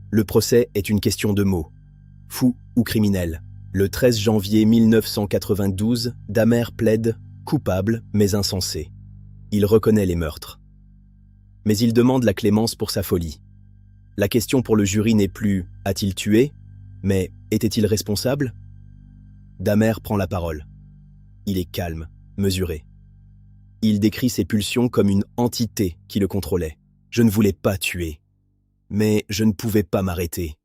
Le procès est une question de mots. Fou ou criminel. Le 13 janvier 1992, Dahmer plaide coupable mais insensé. Il reconnaît les meurtres. Mais il demande la clémence pour sa folie. La question pour le jury n'est plus « a-t-il tué ?», mais « était-il responsable ?» Dahmer prend la parole. Il est calme, mesuré. Il décrit ses pulsions comme une entité qui le contrôlait. Je ne voulais pas tuer, mais je ne pouvais pas m'arrêter.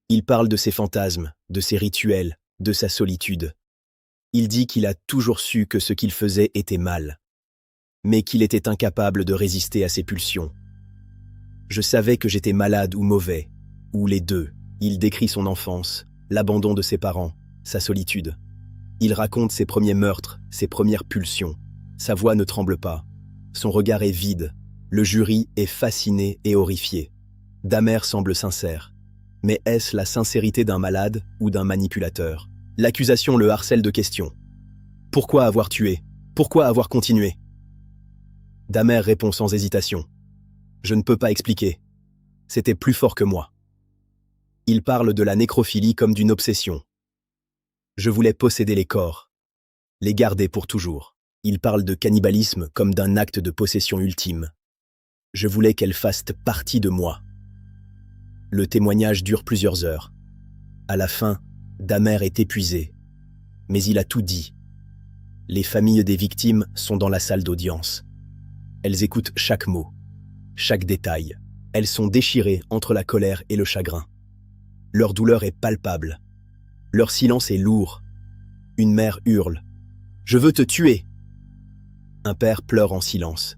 Il parle de ses fantasmes, de ses rituels, de sa solitude. Il dit qu'il a toujours su que ce qu'il faisait était mal, mais qu'il était incapable de résister à ses pulsions. Je savais que j'étais malade ou mauvais, ou les deux. Il décrit son enfance, l'abandon de ses parents, sa solitude. Il raconte ses premiers meurtres, ses premières pulsions. Sa voix ne tremble pas. Son regard est vide. Le jury est fasciné et horrifié. Dahmer semble sincère. Mais est-ce la sincérité d'un malade ou d'un manipulateur? L'accusation le harcèle de questions. Pourquoi avoir tué? Pourquoi avoir continué? Dahmer répond sans hésitation. Je ne peux pas expliquer. C'était plus fort que moi. Il parle de la nécrophilie comme d'une obsession. Je voulais posséder les corps, les garder pour toujours. Il parle de cannibalisme comme d'un acte de possession ultime. Je voulais qu'elles fassent partie de moi. Le témoignage dure plusieurs heures. À la fin, Dahmer est épuisé, mais il a tout dit. Les familles des victimes sont dans la salle d'audience. Elles écoutent chaque mot, chaque détail. Elles sont déchirées entre la colère et le chagrin. Leur douleur est palpable. Leur silence est lourd. Une mère hurle. « Je veux te tuer !» Un père pleure en silence.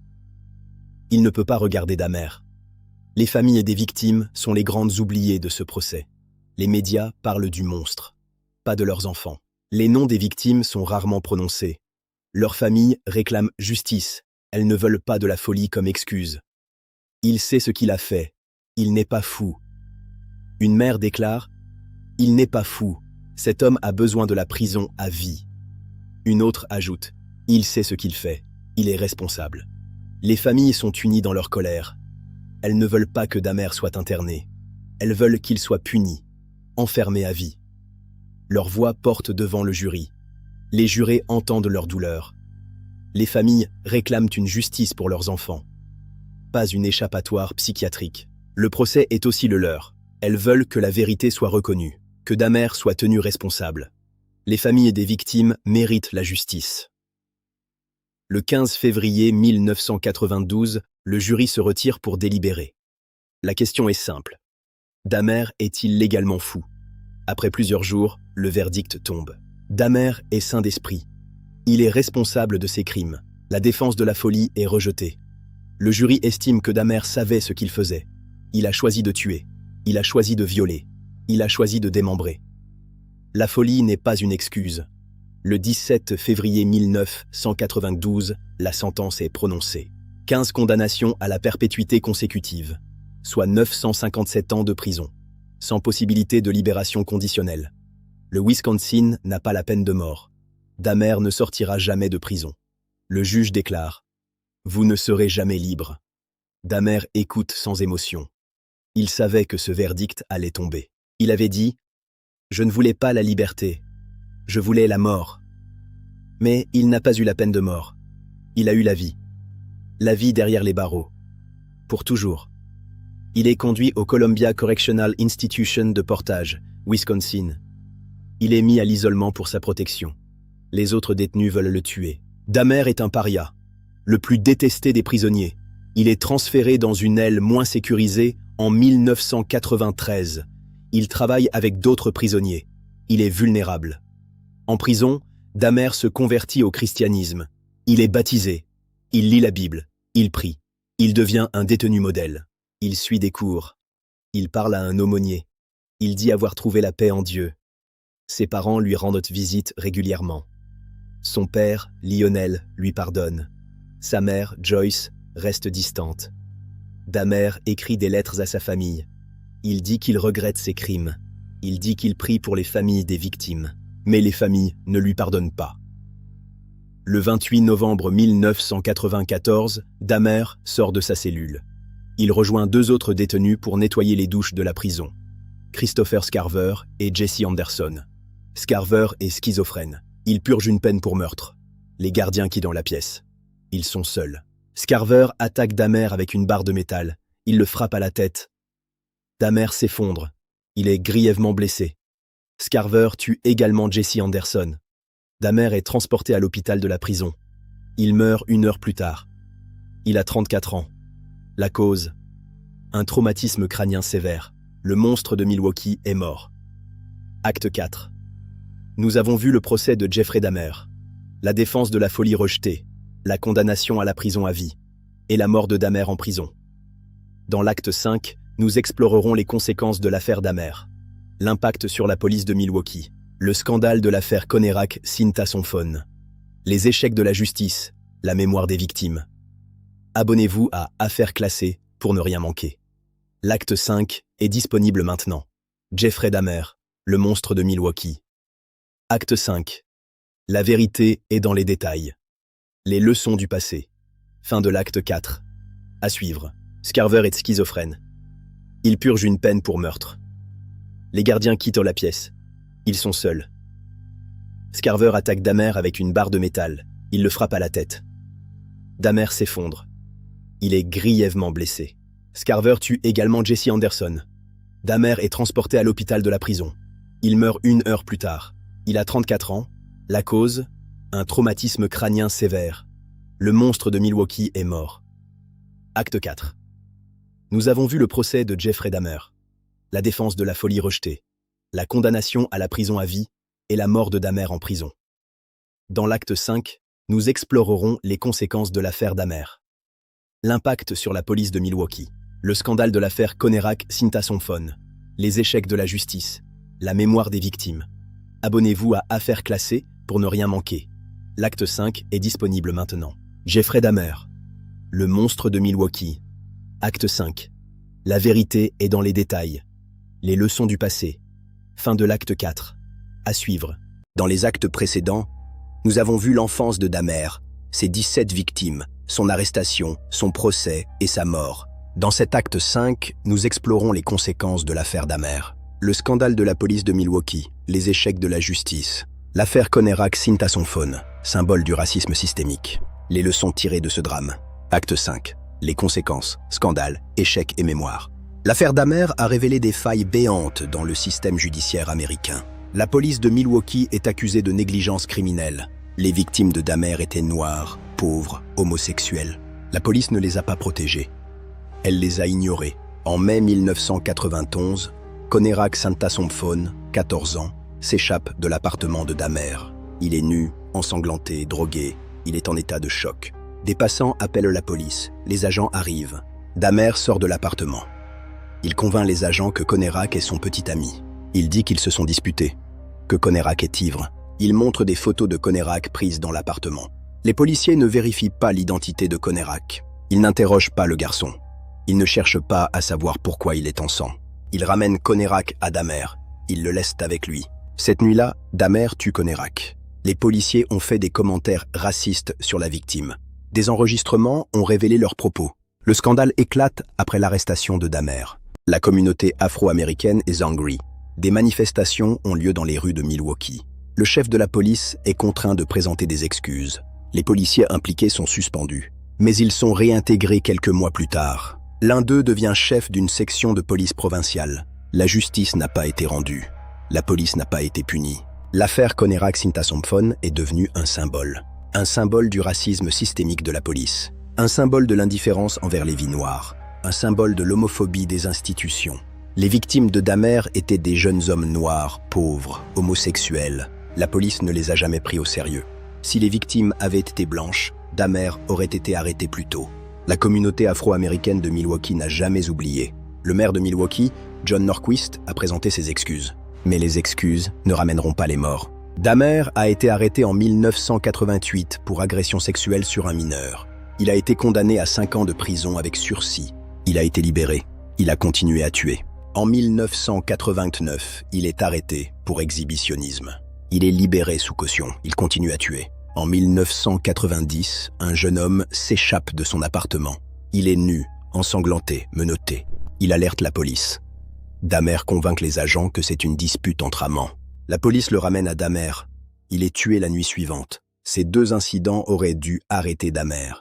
Il ne peut pas regarder Dahmer. Les familles des victimes sont les grandes oubliées de ce procès. Les médias parlent du monstre, pas de leurs enfants. Les noms des victimes sont rarement prononcés. Leurs familles réclament justice. Elles ne veulent pas de la folie comme excuse. Il sait ce qu'il a fait. Il n'est pas fou. Une mère déclare « Il n'est pas fou. Cet homme a besoin de la prison à vie. » Une autre ajoute « Il sait ce qu'il fait. Il est responsable. » Les familles sont unies dans leur colère. Elles ne veulent pas que Dahmer soit interné. Elles veulent qu'il soit puni, enfermé à vie. Leur voix porte devant le jury. Les jurés entendent leur douleur. Les familles réclament une justice pour leurs enfants. Pas une échappatoire psychiatrique. Le procès est aussi le leur. Elles veulent que la vérité soit reconnue, que Dahmer soit tenu responsable. Les familles des victimes méritent la justice. Le 15 février 1992, le jury se retire pour délibérer. La question est simple. Dahmer est-il légalement fou? Après plusieurs jours, le verdict tombe. Dahmer est sain d'esprit. Il est responsable de ses crimes. La défense de la folie est rejetée. Le jury estime que Dahmer savait ce qu'il faisait. Il a choisi de tuer. Il a choisi de violer. Il a choisi de démembrer. La folie n'est pas une excuse. Le 17 février 1992, la sentence est prononcée. 15 condamnations à la perpétuité consécutive, soit 957 ans de prison, sans possibilité de libération conditionnelle. Le Wisconsin n'a pas la peine de mort. Dahmer ne sortira jamais de prison. Le juge déclare « Vous ne serez jamais libre ». Dahmer écoute sans émotion. Il savait que ce verdict allait tomber. Il avait dit « Je ne voulais pas la liberté, je voulais la mort ». Mais il n'a pas eu la peine de mort. Il a eu la vie. La vie derrière les barreaux. Pour toujours. Il est conduit au Columbia Correctional Institution de Portage, Wisconsin. Il est mis à l'isolement pour sa protection. Les autres détenus veulent le tuer. Dahmer est un paria, le plus détesté des prisonniers. Il est transféré dans une aile moins sécurisée en 1993. Il travaille avec d'autres prisonniers. Il est vulnérable. En prison, Dahmer se convertit au christianisme. Il est baptisé. Il lit la Bible. Il prie. Il devient un détenu modèle. Il suit des cours. Il parle à un aumônier. Il dit avoir trouvé la paix en Dieu. Ses parents lui rendent visite régulièrement. Son père, Lionel, lui pardonne. Sa mère, Joyce, reste distante. Dahmer écrit des lettres à sa famille. Il dit qu'il regrette ses crimes. Il dit qu'il prie pour les familles des victimes. Mais les familles ne lui pardonnent pas. Le 28 novembre 1994, Dahmer sort de sa cellule. Il rejoint 2 autres détenus pour nettoyer les douches de la prison. Christopher Scarver et Jesse Anderson. Scarver est schizophrène. Il purge une peine pour meurtre. Les gardiens quittent la pièce. Ils sont seuls. Scarver attaque Dahmer avec une barre de métal. Il le frappe à la tête. Dahmer s'effondre. Il est grièvement blessé. Scarver tue également Jesse Anderson. Dahmer est transporté à l'hôpital de la prison. Il meurt 1 heure plus tard. Il a 34 ans. La cause? Un traumatisme crânien sévère. Le monstre de Milwaukee est mort. Acte 4. Nous avons vu le procès de Jeffrey Dahmer. La défense de la folie rejetée, la condamnation à la prison à vie et la mort de Dahmer en prison. Dans l'acte 5, nous explorerons les conséquences de l'affaire Dahmer. L'impact sur la police de Milwaukee. Le scandale de l'affaire Conerac-Syntha-Son-Phone. Les échecs de la justice. La mémoire des victimes. Abonnez-vous à Affaires classées pour ne rien manquer. L'acte 5 est disponible maintenant. Jeffrey Dahmer, le monstre de Milwaukee. Acte 5. La vérité est dans les détails. Les leçons du passé. Fin de l'acte 4. À suivre. Scarver est schizophrène. Il purge une peine pour meurtre. Les gardiens quittent la pièce. Ils sont seuls. Scarver attaque Dahmer avec une barre de métal. Il le frappe à la tête. Dahmer s'effondre. Il est grièvement blessé. Scarver tue également Jesse Anderson. Dahmer est transporté à l'hôpital de la prison. Il meurt 1 heure plus tard. Il a 34 ans. La cause? Un traumatisme crânien sévère. Le monstre de Milwaukee est mort. Acte 4. Nous avons vu le procès de Jeffrey Dahmer. La défense de la folie rejetée. La condamnation à la prison à vie et la mort de Dahmer en prison. Dans l'acte 5, nous explorerons les conséquences de l'affaire Dahmer. L'impact sur la police de Milwaukee. Le scandale de l'affaire Conerac-Syntha-Son-Phone. Les échecs de la justice. La mémoire des victimes. Abonnez-vous à Affaires classées pour ne rien manquer. L'acte 5 est disponible maintenant. Jeffrey Dahmer. Le monstre de Milwaukee. Acte 5. La vérité est dans les détails. Les leçons du passé. Fin de l'acte 4. À suivre. Dans les actes précédents, nous avons vu l'enfance de Dahmer, ses 17 victimes, son arrestation, son procès et sa mort. Dans cet acte 5, nous explorons les conséquences de l'affaire Dahmer. Le scandale de la police de Milwaukee, les échecs de la justice. L'affaire Conerac-Syntha-Son-Phone, symbole du racisme systémique. Les leçons tirées de ce drame. Acte 5. Les conséquences, scandale, échecs et mémoire. L'affaire Dahmer a révélé des failles béantes dans le système judiciaire américain. La police de Milwaukee est accusée de négligence criminelle. Les victimes de Dahmer étaient noires, pauvres, homosexuels. La police ne les a pas protégées. Elle les a ignorées. En mai 1991, Conerac-Syntha-Son-Phone, 14 ans, s'échappe de l'appartement de Dahmer. Il est nu, ensanglanté, drogué. Il est en état de choc. Des passants appellent la police. Les agents arrivent. Dahmer sort de l'appartement. Il convainc les agents que Conerac est son petit ami. Il dit qu'ils se sont disputés, que Conerac est ivre. Il montre des photos de Conerac prises dans l'appartement. Les policiers ne vérifient pas l'identité de Conerac. Ils n'interrogent pas le garçon. Ils ne cherchent pas à savoir pourquoi il est en sang. Ils ramènent Conerac à Dahmer. Ils le laissent avec lui. Cette nuit-là, Dahmer tue Conerac. Les policiers ont fait des commentaires racistes sur la victime. Des enregistrements ont révélé leurs propos. Le scandale éclate après l'arrestation de Dahmer. La communauté afro-américaine est angry. Des manifestations ont lieu dans les rues de Milwaukee. Le chef de la police est contraint de présenter des excuses. Les policiers impliqués sont suspendus. Mais ils sont réintégrés quelques mois plus tard. L'un d'eux devient chef d'une section de police provinciale. La justice n'a pas été rendue. La police n'a pas été punie. L'affaire Conerac-Syntha-Son-Phone est devenue un symbole. Un symbole du racisme systémique de la police. Un symbole de l'indifférence envers les vies noires. Un symbole de l'homophobie des institutions. Les victimes de Dahmer étaient des jeunes hommes noirs, pauvres, homosexuels. La police ne les a jamais pris au sérieux. Si les victimes avaient été blanches, Dahmer aurait été arrêté plus tôt. La communauté afro-américaine de Milwaukee n'a jamais oublié. Le maire de Milwaukee, John Norquist, a présenté ses excuses. Mais les excuses ne ramèneront pas les morts. Dahmer a été arrêté en 1988 pour agression sexuelle sur un mineur. Il a été condamné à 5 ans de prison avec sursis. Il a été libéré. Il a continué à tuer. En 1989, il est arrêté pour exhibitionnisme. Il est libéré sous caution. Il continue à tuer. En 1990, un jeune homme s'échappe de son appartement. Il est nu, ensanglanté, menotté. Il alerte la police. Dahmer convainc les agents que c'est une dispute entre amants. La police le ramène à Dahmer. Il est tué la nuit suivante. Ces 2 incidents auraient dû arrêter Dahmer.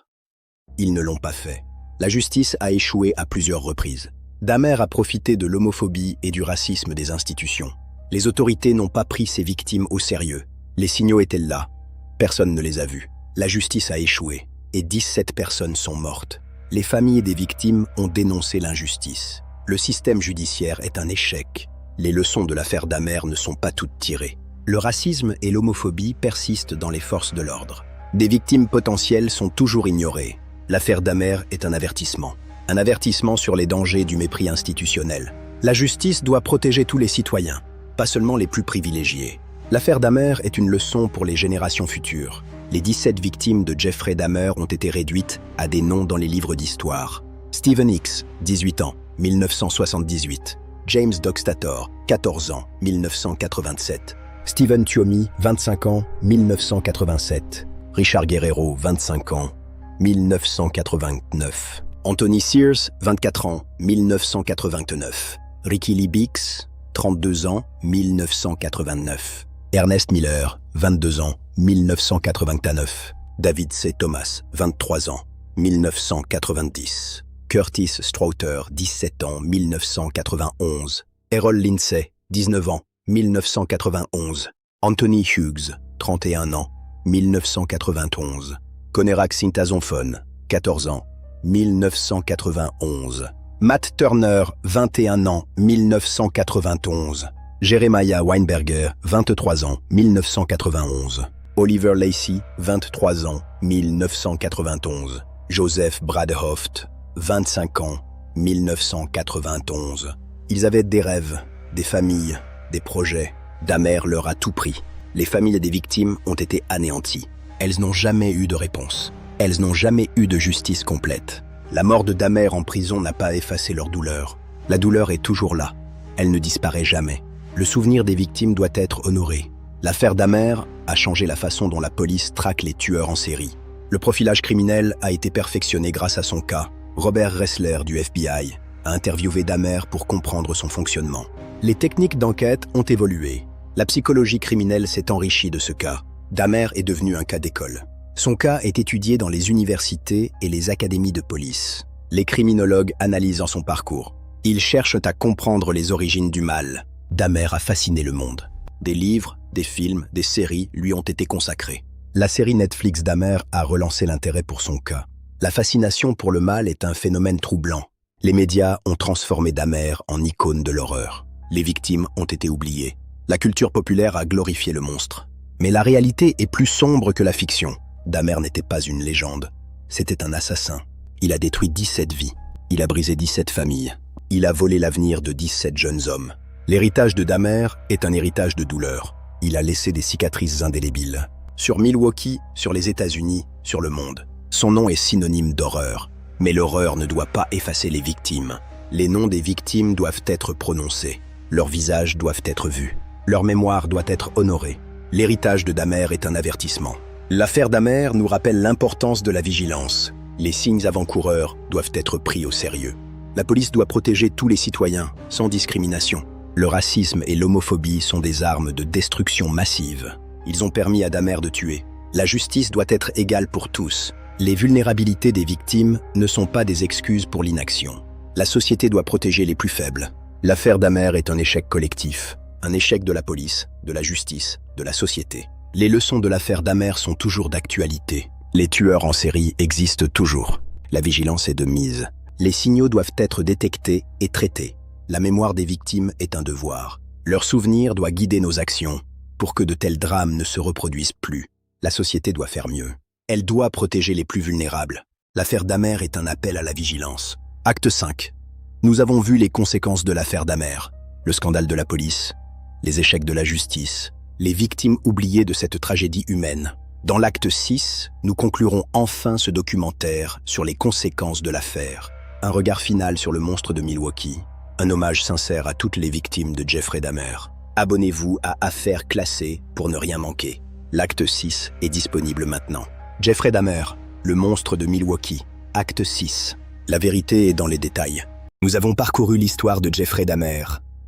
Ils ne l'ont pas fait. La justice a échoué à plusieurs reprises. Dahmer a profité de l'homophobie et du racisme des institutions. Les autorités n'ont pas pris ces victimes au sérieux. Les signaux étaient là. Personne ne les a vus. La justice a échoué et 17 personnes sont mortes. Les familles des victimes ont dénoncé l'injustice. Le système judiciaire est un échec. Les leçons de l'affaire Dahmer ne sont pas toutes tirées. Le racisme et l'homophobie persistent dans les forces de l'ordre. Des victimes potentielles sont toujours ignorées. L'affaire Dahmer est un avertissement. Un avertissement sur les dangers du mépris institutionnel. La justice doit protéger tous les citoyens, pas seulement les plus privilégiés. L'affaire Dahmer est une leçon pour les générations futures. Les 17 victimes de Jeffrey Dahmer ont été réduites à des noms dans les livres d'histoire. Stephen Hicks, 18 ans, 1978. James Doxtator, 14 ans, 1987. Stephen Tuomi, 25 ans, 1987. Richard Guerrero, 25 ans, 1989. Anthony Sears, 24 ans, 1989. Ricky Lee Bix, 32 ans, 1989. Ernest Miller, 22 ans, 1989. David C. Thomas, 23 ans, 1990. Curtis Straughter, 17 ans, 1991. Errol Lindsay, 19 ans, 1991. Anthony Hughes, 31 ans, 1991. Konerak Sintazonphone, 14 ans, 1991. Matt Turner, 21 ans, 1991. Jeremiah Weinberger, 23 ans, 1991. Oliver Lacey, 23 ans, 1991. Joseph Bradehoft, 25 ans, 1991. Ils avaient des rêves, des familles, des projets. Dahmer leur a tout pris. Les familles des victimes ont été anéanties. Elles n'ont jamais eu de réponse. Elles n'ont jamais eu de justice complète. La mort de Dahmer en prison n'a pas effacé leur douleur. La douleur est toujours là. Elle ne disparaît jamais. Le souvenir des victimes doit être honoré. L'affaire Dahmer a changé la façon dont la police traque les tueurs en série. Le profilage criminel a été perfectionné grâce à son cas. Robert Ressler du FBI a interviewé Dahmer pour comprendre son fonctionnement. Les techniques d'enquête ont évolué. La psychologie criminelle s'est enrichie de ce cas. Dahmer est devenu un cas d'école. Son cas est étudié dans les universités et les académies de police. Les criminologues analysent son parcours. Ils cherchent à comprendre les origines du mal. Dahmer a fasciné le monde. Des livres, des films, des séries lui ont été consacrés. La série Netflix Dahmer a relancé l'intérêt pour son cas. La fascination pour le mal est un phénomène troublant. Les médias ont transformé Dahmer en icône de l'horreur. Les victimes ont été oubliées. La culture populaire a glorifié le monstre. Mais la réalité est plus sombre que la fiction. Dahmer n'était pas une légende. C'était un assassin. Il a détruit 17 vies. Il a brisé 17 familles. Il a volé l'avenir de 17 jeunes hommes. L'héritage de Dahmer est un héritage de douleur. Il a laissé des cicatrices indélébiles. Sur Milwaukee, sur les États-Unis, sur le monde. Son nom est synonyme d'horreur. Mais l'horreur ne doit pas effacer les victimes. Les noms des victimes doivent être prononcés. Leurs visages doivent être vus. Leur mémoire doit être honorée. L'héritage de Dahmer est un avertissement. L'affaire Dahmer nous rappelle l'importance de la vigilance. Les signes avant-coureurs doivent être pris au sérieux. La police doit protéger tous les citoyens, sans discrimination. Le racisme et l'homophobie sont des armes de destruction massive. Ils ont permis à Dahmer de tuer. La justice doit être égale pour tous. Les vulnérabilités des victimes ne sont pas des excuses pour l'inaction. La société doit protéger les plus faibles. L'affaire Dahmer est un échec collectif. Un échec de la police, de la justice, de la société. Les leçons de l'affaire Dahmer sont toujours d'actualité. Les tueurs en série existent toujours. La vigilance est de mise. Les signaux doivent être détectés et traités. La mémoire des victimes est un devoir. Leur souvenir doit guider nos actions pour que de tels drames ne se reproduisent plus. La société doit faire mieux. Elle doit protéger les plus vulnérables. L'affaire Dahmer est un appel à la vigilance. Acte 5. Nous avons vu les conséquences de l'affaire Dahmer. Le scandale de la police, les échecs de la justice, les victimes oubliées de cette tragédie humaine. Dans l'acte 6, nous conclurons enfin ce documentaire sur les conséquences de l'affaire. Un regard final sur le monstre de Milwaukee. Un hommage sincère à toutes les victimes de Jeffrey Dahmer. Abonnez-vous à Affaires classées pour ne rien manquer. L'acte 6 est disponible maintenant. Jeffrey Dahmer, le monstre de Milwaukee. Acte 6. La vérité est dans les détails. Nous avons parcouru l'histoire de Jeffrey Dahmer,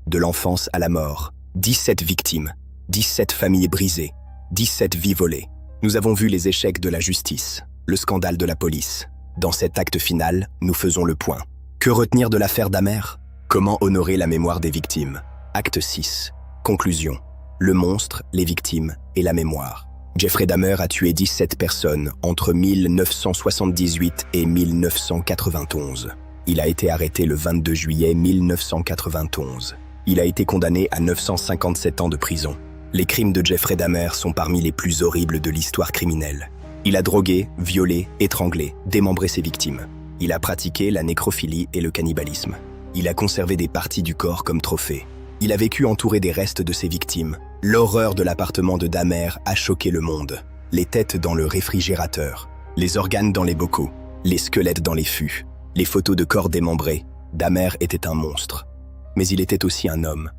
de l'enfance à la mort. 17 victimes, 17 familles brisées, 17 vies volées. Nous avons vu les échecs de la justice, le scandale de la police. Dans cet acte final, nous faisons le point. Que retenir de l'affaire Dahmer ? Comment honorer la mémoire des victimes ? Acte 6. Conclusion. Le monstre, les victimes et la mémoire. Jeffrey Dahmer a tué 17 personnes entre 1978 et 1991. Il a été arrêté le 22 juillet 1991. Il a été condamné à 957 ans de prison. Les crimes de Jeffrey Dahmer sont parmi les plus horribles de l'histoire criminelle. Il a drogué, violé, étranglé, démembré ses victimes. Il a pratiqué la nécrophilie et le cannibalisme. Il a conservé des parties du corps comme trophées. Il a vécu entouré des restes de ses victimes. L'horreur de l'appartement de Dahmer a choqué le monde. Les têtes dans le réfrigérateur, les organes dans les bocaux, les squelettes dans les fûts, les photos de corps démembrés. Dahmer était un monstre. Mais il était aussi un homme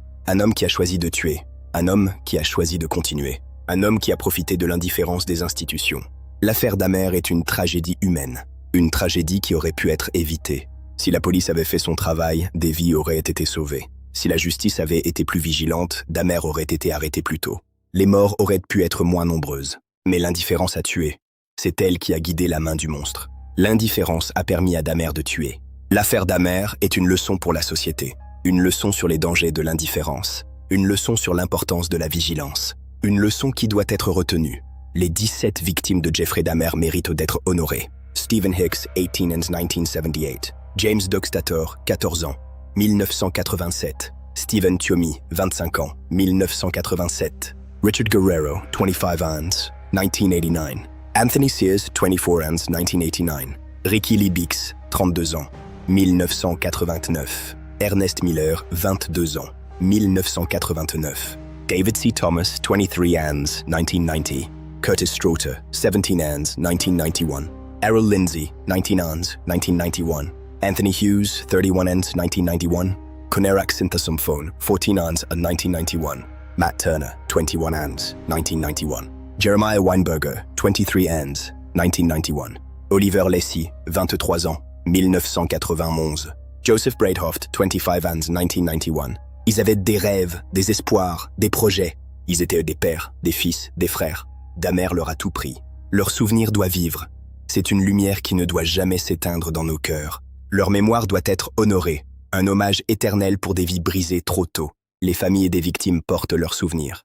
qui a choisi de tuer, un homme qui a choisi de continuer, un homme qui a profité de l'indifférence des institutions. L'affaire Dahmer est une tragédie humaine, une tragédie qui aurait pu être évitée. Si la police avait fait son travail, des vies auraient été sauvées. Si la justice avait été plus vigilante, Dahmer aurait été arrêté plus tôt. Les morts auraient pu être moins nombreuses. Mais l'indifférence a tué. C'est elle qui a guidé la main du monstre. L'indifférence a permis à Dahmer de tuer. L'affaire Dahmer est une leçon pour la société. Une leçon sur les dangers de l'indifférence. Une leçon sur l'importance de la vigilance. Une leçon qui doit être retenue. Les 17 victimes de Jeffrey Dahmer méritent d'être honorées. Stephen Hicks, 18 and 1978. James Doxtator, 14 ans. 1987. Stephen Tuomi, 25 ans, 1987. Richard Guerrero, 25 ans, 1989. Anthony Sears, 24 ans, 1989. Ricky Lee Bix, 32 ans, 1989. Ernest Miller, 22 ans, 1989. David C. Thomas, 23 ans, 1990. Curtis Straughter, 17 ans, 1991. Errol Lindsay, 19 ans, 1991. Anthony Hughes, 31 ans, 1991. Conarak Synthesomphone, 14 ans, 1991. Matt Turner, 21 ans, 1991. Jeremiah Weinberger, 23 ans, 1991. Oliver Lacey, 23 ans, 1991. Joseph Breithoft, 25 ans, 1991. Ils avaient des rêves, des espoirs, des projets. Ils étaient des pères, des fils, des frères. Dahmer leur a tout pris. Leur souvenir doit vivre. C'est une lumière qui ne doit jamais s'éteindre dans nos cœurs. Leur mémoire doit être honorée. Un hommage éternel pour des vies brisées trop tôt. Les familles des victimes portent leurs souvenirs.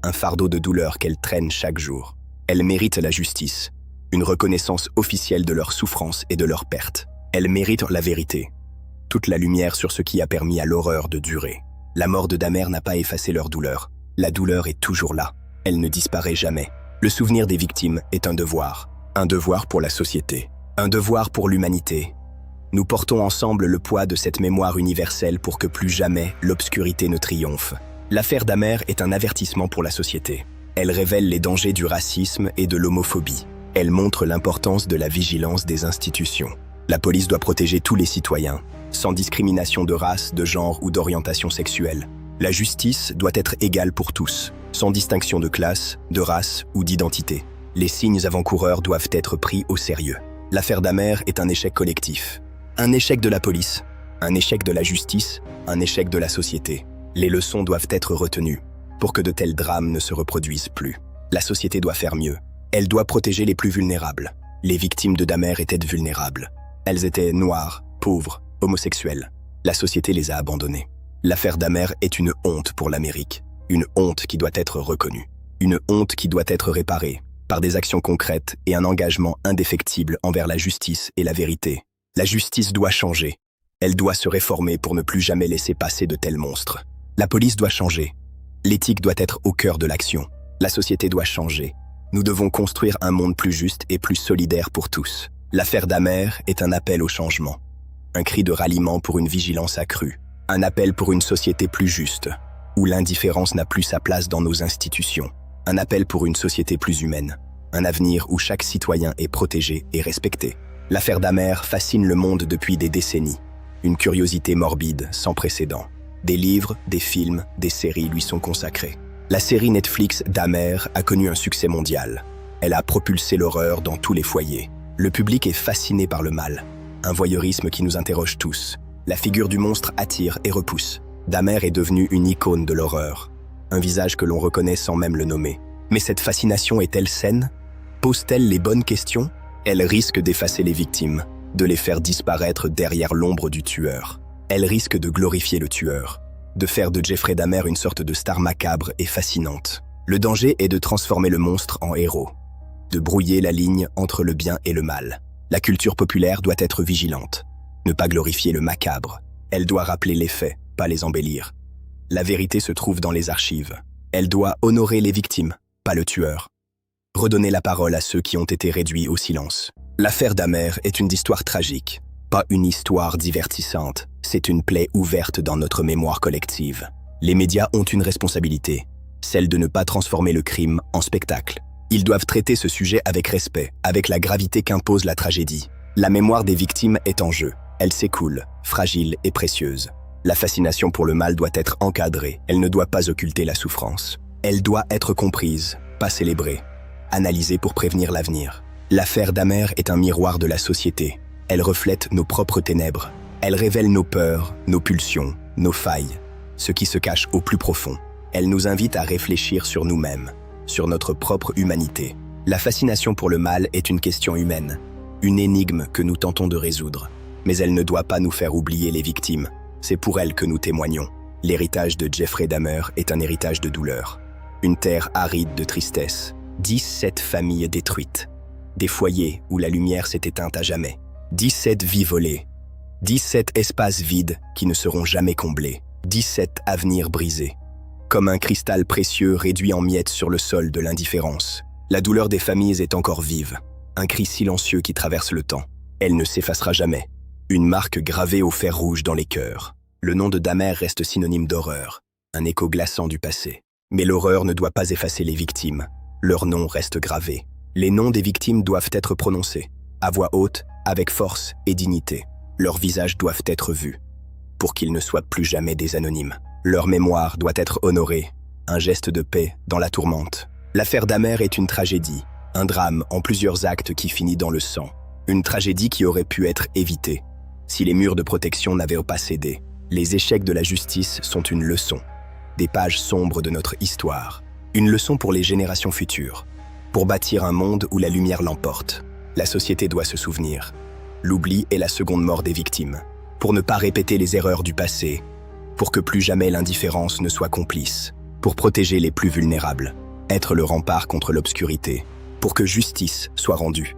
Un fardeau de douleur qu'elles traînent chaque jour. Elles méritent la justice. Une reconnaissance officielle de leur souffrance et de leur perte. Elles méritent la vérité. Toute la lumière sur ce qui a permis à l'horreur de durer. La mort de Dahmer n'a pas effacé leur douleur. La douleur est toujours là. Elle ne disparaît jamais. Le souvenir des victimes est un devoir. Un devoir pour la société. Un devoir pour l'humanité. Nous portons ensemble le poids de cette mémoire universelle pour que plus jamais l'obscurité ne triomphe. L'affaire Dahmer est un avertissement pour la société. Elle révèle les dangers du racisme et de l'homophobie. Elle montre l'importance de la vigilance des institutions. La police doit protéger tous les citoyens, sans discrimination de race, de genre ou d'orientation sexuelle. La justice doit être égale pour tous, sans distinction de classe, de race ou d'identité. Les signes avant-coureurs doivent être pris au sérieux. L'affaire Dahmer est un échec collectif. Un échec de la police, un échec de la justice, un échec de la société. Les leçons doivent être retenues pour que de tels drames ne se reproduisent plus. La société doit faire mieux. Elle doit protéger les plus vulnérables. Les victimes de Dahmer étaient vulnérables. Elles étaient noires, pauvres, homosexuelles. La société les a abandonnées. L'affaire Dahmer est une honte pour l'Amérique. Une honte qui doit être reconnue. Une honte qui doit être réparée par des actions concrètes et un engagement indéfectible envers la justice et la vérité. La justice doit changer. Elle doit se réformer pour ne plus jamais laisser passer de tels monstres. La police doit changer. L'éthique doit être au cœur de l'action. La société doit changer. Nous devons construire un monde plus juste et plus solidaire pour tous. L'affaire Dahmer est un appel au changement. Un cri de ralliement pour une vigilance accrue. Un appel pour une société plus juste, où l'indifférence n'a plus sa place dans nos institutions. Un appel pour une société plus humaine. Un avenir où chaque citoyen est protégé et respecté. L'affaire Dahmer fascine le monde depuis des décennies. Une curiosité morbide, sans précédent. Des livres, des films, des séries lui sont consacrés. La série Netflix Dahmer a connu un succès mondial. Elle a propulsé l'horreur dans tous les foyers. Le public est fasciné par le mal. Un voyeurisme qui nous interroge tous. La figure du monstre attire et repousse. Dahmer est devenu une icône de l'horreur. Un visage que l'on reconnaît sans même le nommer. Mais cette fascination est-elle saine? Pose-t-elle les bonnes questions? Elle risque d'effacer les victimes, de les faire disparaître derrière l'ombre du tueur. Elle risque de glorifier le tueur, de faire de Jeffrey Dahmer une sorte de star macabre et fascinante. Le danger est de transformer le monstre en héros, de brouiller la ligne entre le bien et le mal. La culture populaire doit être vigilante, ne pas glorifier le macabre. Elle doit rappeler les faits, pas les embellir. La vérité se trouve dans les archives. Elle doit honorer les victimes, pas le tueur. Redonner la parole à ceux qui ont été réduits au silence. L'affaire Dahmer est une histoire tragique, pas une histoire divertissante. C'est une plaie ouverte dans notre mémoire collective. Les médias ont une responsabilité, celle de ne pas transformer le crime en spectacle. Ils doivent traiter ce sujet avec respect, avec la gravité qu'impose la tragédie. La mémoire des victimes est en jeu. Elle s'écoule, fragile et précieuse. La fascination pour le mal doit être encadrée. Elle ne doit pas occulter la souffrance. Elle doit être comprise, pas célébrée. Analysée pour prévenir l'avenir. L'affaire Dahmer est un miroir de la société. Elle reflète nos propres ténèbres. Elle révèle nos peurs, nos pulsions, nos failles, ce qui se cache au plus profond. Elle nous invite à réfléchir sur nous-mêmes, sur notre propre humanité. La fascination pour le mal est une question humaine, une énigme que nous tentons de résoudre. Mais elle ne doit pas nous faire oublier les victimes. C'est pour elles que nous témoignons. L'héritage de Jeffrey Dahmer est un héritage de douleur. Une terre aride de tristesse. 17 familles détruites. Des foyers où la lumière s'est éteinte à jamais. 17 vies volées. 17 espaces vides qui ne seront jamais comblés. 17 avenirs brisés. Comme un cristal précieux réduit en miettes sur le sol de l'indifférence. La douleur des familles est encore vive. Un cri silencieux qui traverse le temps. Elle ne s'effacera jamais. Une marque gravée au fer rouge dans les cœurs. Le nom de Dahmer reste synonyme d'horreur. Un écho glaçant du passé. Mais l'horreur ne doit pas effacer les victimes. Leur nom reste gravé. Les noms des victimes doivent être prononcés, à voix haute, avec force et dignité. Leurs visages doivent être vus, pour qu'ils ne soient plus jamais des anonymes. Leur mémoire doit être honorée, un geste de paix dans la tourmente. L'affaire Dahmer est une tragédie, un drame en plusieurs actes qui finit dans le sang. Une tragédie qui aurait pu être évitée, si les murs de protection n'avaient pas cédé. Les échecs de la justice sont une leçon, des pages sombres de notre histoire. Une leçon pour les générations futures, pour bâtir un monde où la lumière l'emporte. La société doit se souvenir. L'oubli est la seconde mort des victimes. Pour ne pas répéter les erreurs du passé, pour que plus jamais l'indifférence ne soit complice, pour protéger les plus vulnérables, être le rempart contre l'obscurité, pour que justice soit rendue.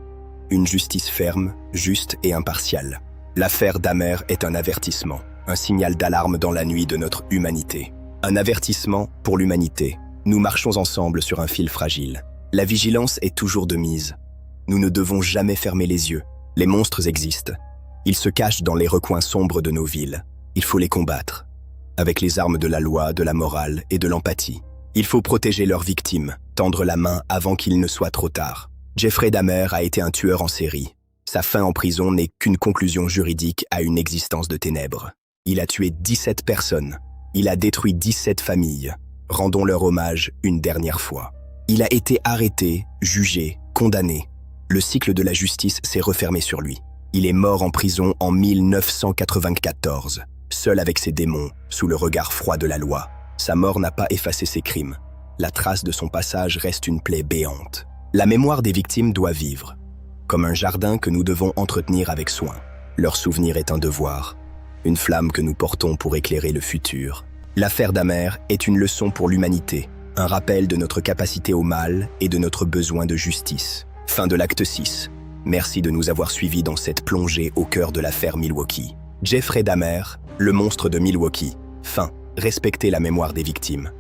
Une justice ferme, juste et impartiale. L'affaire Dahmer est un avertissement, un signal d'alarme dans la nuit de notre humanité. Un avertissement pour l'humanité. Nous marchons ensemble sur un fil fragile. La vigilance est toujours de mise. Nous ne devons jamais fermer les yeux. Les monstres existent. Ils se cachent dans les recoins sombres de nos villes. Il faut les combattre. Avec les armes de la loi, de la morale et de l'empathie. Il faut protéger leurs victimes, tendre la main avant qu'il ne soit trop tard. Jeffrey Dahmer a été un tueur en série. Sa fin en prison n'est qu'une conclusion juridique à une existence de ténèbres. Il a tué 17 personnes. Il a détruit 17 familles. Rendons leur hommage une dernière fois. Il a été arrêté, jugé, condamné. Le cycle de la justice s'est refermé sur lui. Il est mort en prison en 1994, seul avec ses démons, sous le regard froid de la loi. Sa mort n'a pas effacé ses crimes. La trace de son passage reste une plaie béante. La mémoire des victimes doit vivre, comme un jardin que nous devons entretenir avec soin. Leur souvenir est un devoir, une flamme que nous portons pour éclairer le futur. L'affaire Dahmer est une leçon pour l'humanité, un rappel de notre capacité au mal et de notre besoin de justice. Fin de l'acte 6. Merci de nous avoir suivis dans cette plongée au cœur de l'affaire Milwaukee. Jeffrey Dahmer, le monstre de Milwaukee. Fin. Respectez la mémoire des victimes.